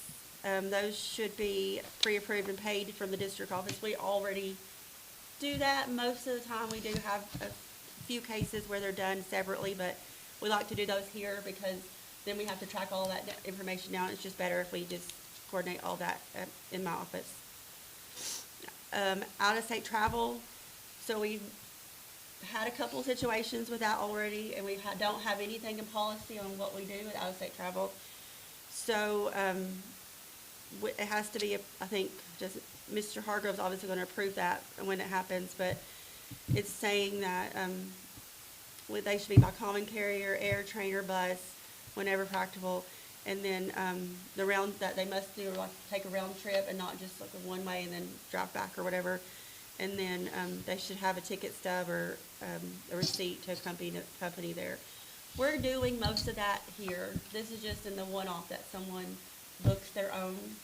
those should be pre-approved and paid from the district office. We already do that. Most of the time, we do have a few cases where they're done separately, but we like to do those here because then we have to track all that information down. It's just better if we just coordinate all that in my office. Out-of-state travel, so we've had a couple of situations with that already, and we don't have anything in policy on what we do with out-of-state travel. So, it has to be, I think, just, Mr. Hargrove's obviously gonna approve that when it happens, but it's saying that, they should be by common carrier, air, train, or bus, whenever practicable. And then, that they must do, like, take a round trip and not just like a one way and then drive back or whatever. And then, they should have a ticket stub or, a receipt to accompany there. We're doing most of that here. This is just in the one-off that someone books their own.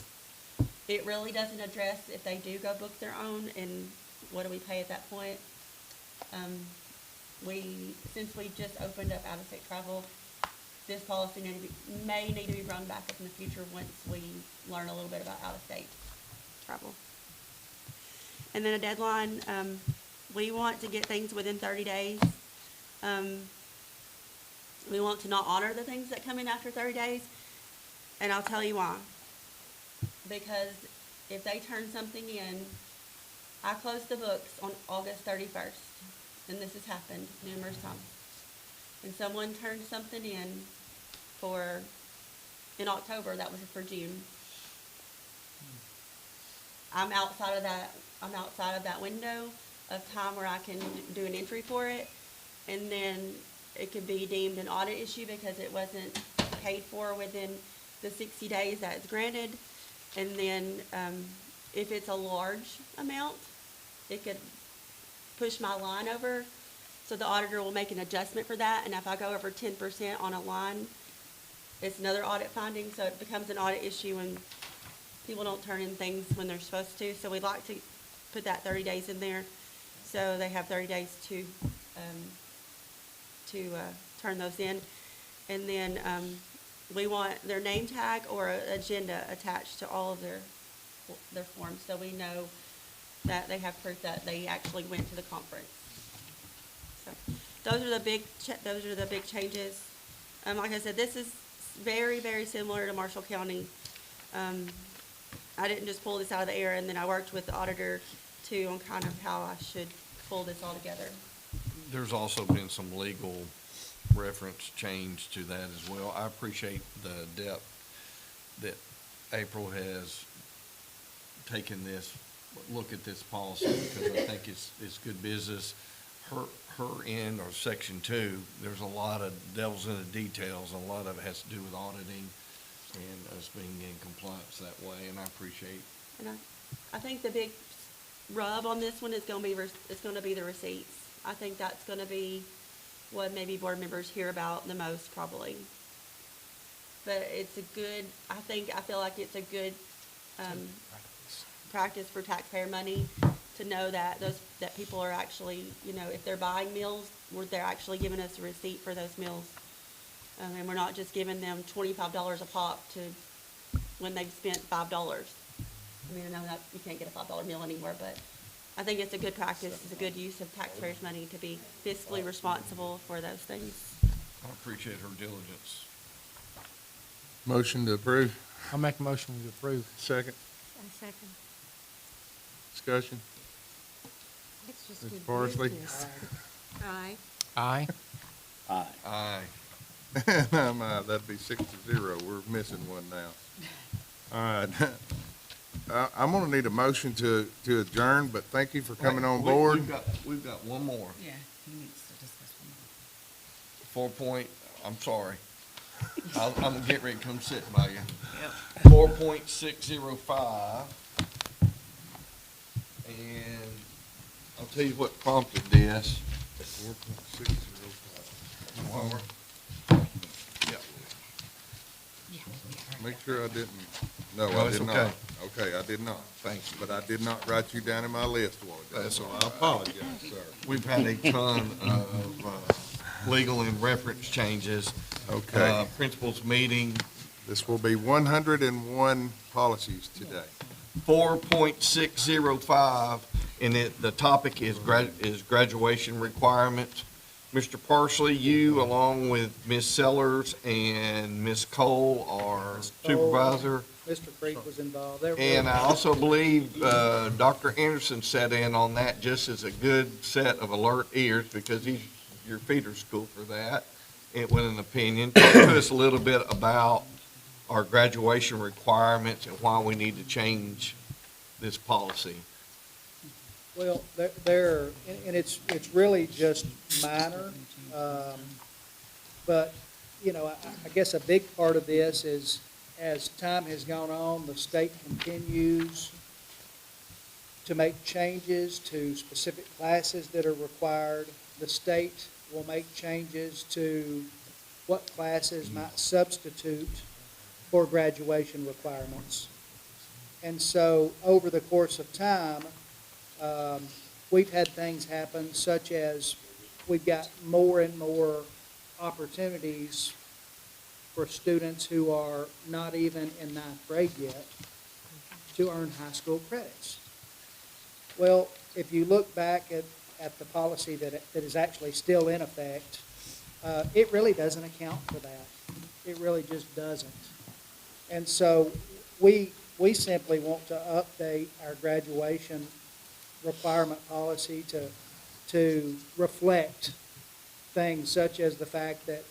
It really doesn't address if they do go book their own and what do we pay at that point. Since we just opened up out-of-state travel, this policy may need to be run back up in the future once we learn a little bit about out-of-state travel. And then a deadline, we want to get things within 30 days. We want to not honor the things that come in after 30 days, and I'll tell you why. Because if they turn something in, I close the books on August 31st, and this has happened numerous times. And someone turned something in in October, that was for June. I'm outside of that window of time where I can do an entry for it, and then it could be deemed an audit issue because it wasn't paid for within the 60 days that it's granted. And then, if it's a large amount, it could push my line over, so the auditor will make an adjustment for that, and if I go over 10% on a line, it's another audit finding, so it becomes an audit issue when people don't turn in things when they're supposed to. So we'd like to put that 30 days in there, so they have 30 days to turn those in. And then, we want their name tag or an agenda attached to all of their forms, so we know that they have proof that they actually went to the conference. So, those are the big changes. Like I said, this is very, very similar to Marshall County. I didn't just pull this out of the air, and then I worked with the auditor too on kind of how I should pull this all together. There's also been some legal reference change to that as well. I appreciate the depth that April has taken look at this policy, because I think it's good business. her end, or section 2, there's a lot of devils in the details, and a lot of it has to do with auditing and us being in compliance that way, and I appreciate. And I think the big rub on this one is gonna be, the receipts. I think that's gonna be what maybe board members hear about the most, probably. But it's a good, I feel like it's a good, practice for taxpayer money to know that that people are actually, if they're buying meals, they're actually giving us a receipt for those meals. And we're not just giving them $25 a pop when they've spent $5. I mean, I know that you can't get a $5 meal anymore, but I think it's a good practice, it's a good use of taxpayers' money to be fiscally responsible for those things. I appreciate her diligence. Motion to approve. I'll make a motion to approve. Second. A second. Discussion. It's just Mr. good Parsley? business. Aye. Aye. Aye. Aye. That'd be 6-0. We're missing one now. All right. I'm gonna need a motion to adjourn, but thank you for coming on board. We've got one more. Yeah, he needs to discuss one. I'm sorry. I'm gonna get ready to come sit by you. Yep. 4.605. And I'll tell you what prompted this. 4.605. Make sure I didn't, no, No, I it's did not. okay. Okay, I did not. Thanks. But I did not write you down in my list, Walter. That's So all I right. apologize, sir. We've had a ton of legal and reference changes. Okay. Principals meeting, This will be 101 policies today. 4.605, and the topic is graduation requirements. Mr. Parsley, you, along with Ms. Sellers and Ms. Cole, are supervisor. Mr. Creek was involved. There And were- I also believe Dr. Anderson sat in on that just as a good set of alert ears, because he's your feeder school for that, and with an opinion. Talk to us a little bit about our graduation requirements and why we need to change this policy. Well, and it's really just minor, but, I guess a big part of this is, as time has gone on, the state continues to make changes to specific classes that are required. The state will make changes to what classes might substitute for graduation requirements. And so, over the course of time, we've had things happen such as we've got more and more opportunities for students who are not even in ninth grade yet to earn high school credits. Well, if you look back at the policy that is actually still in effect, it really doesn't account for that. It really just doesn't. And so we simply want to update our graduation requirement policy to reflect things such as the fact that,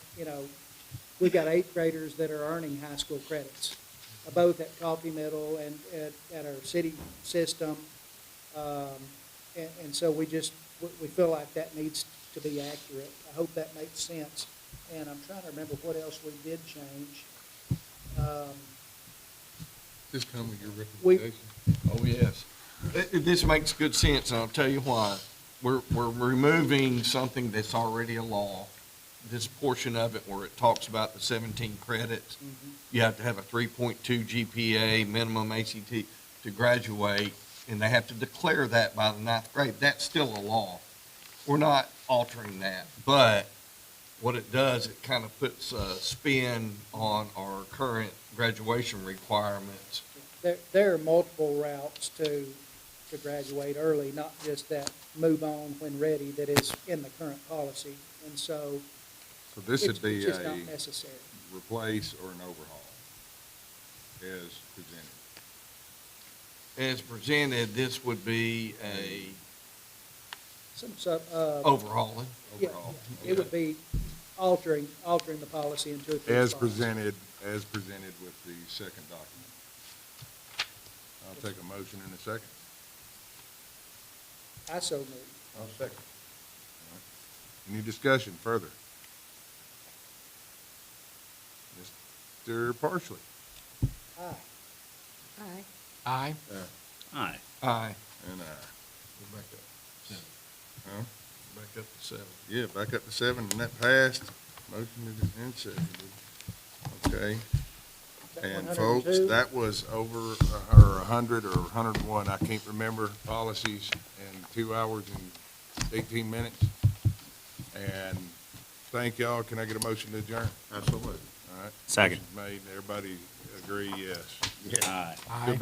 we've got 8th graders that are earning high school credits, both at Coffee Middle and at our city system. And so we feel like that needs to be accurate. I hope that makes sense. And I'm trying to remember what else we did change. Just come with your We- recommendation. Oh, yes. This makes good sense, and I'll tell you why. We're removing something that's already a law. This portion of it where it talks about the 17 credits. You have to have a 3.2 GPA, minimum ACT to graduate, and they have to declare that by the 9th grade. That's still a law. We're not altering that, but what it does, it kind of puts a spin on our current graduation requirements. There are multiple routes to graduate early, not just that move on when ready that is in the current policy. And so So this it's would be just a not necessary. replace or an overhaul as presented. As presented, this would be a overhauling. Yeah, Overhaul. it would be altering the policy into a. As presented with the second document. I'll take a motion in a second. I so move. I'll second. Any discussion further? Mr. Parsley? Aye. Aye. Aye. Aye. And aye. Back up. Huh? Back up to 7. Yeah, back up to 7, and that passed. Motion and seconded. Okay. And folks, 102? that was over, or 100 or 101, I can't remember, policies in 2 hours and 18 minutes. And thank y'all. Can I get a motion to adjourn? Absolutely. All right. Second. Motion's made. Everybody agree, yes. Aye. Aye. Goodbye.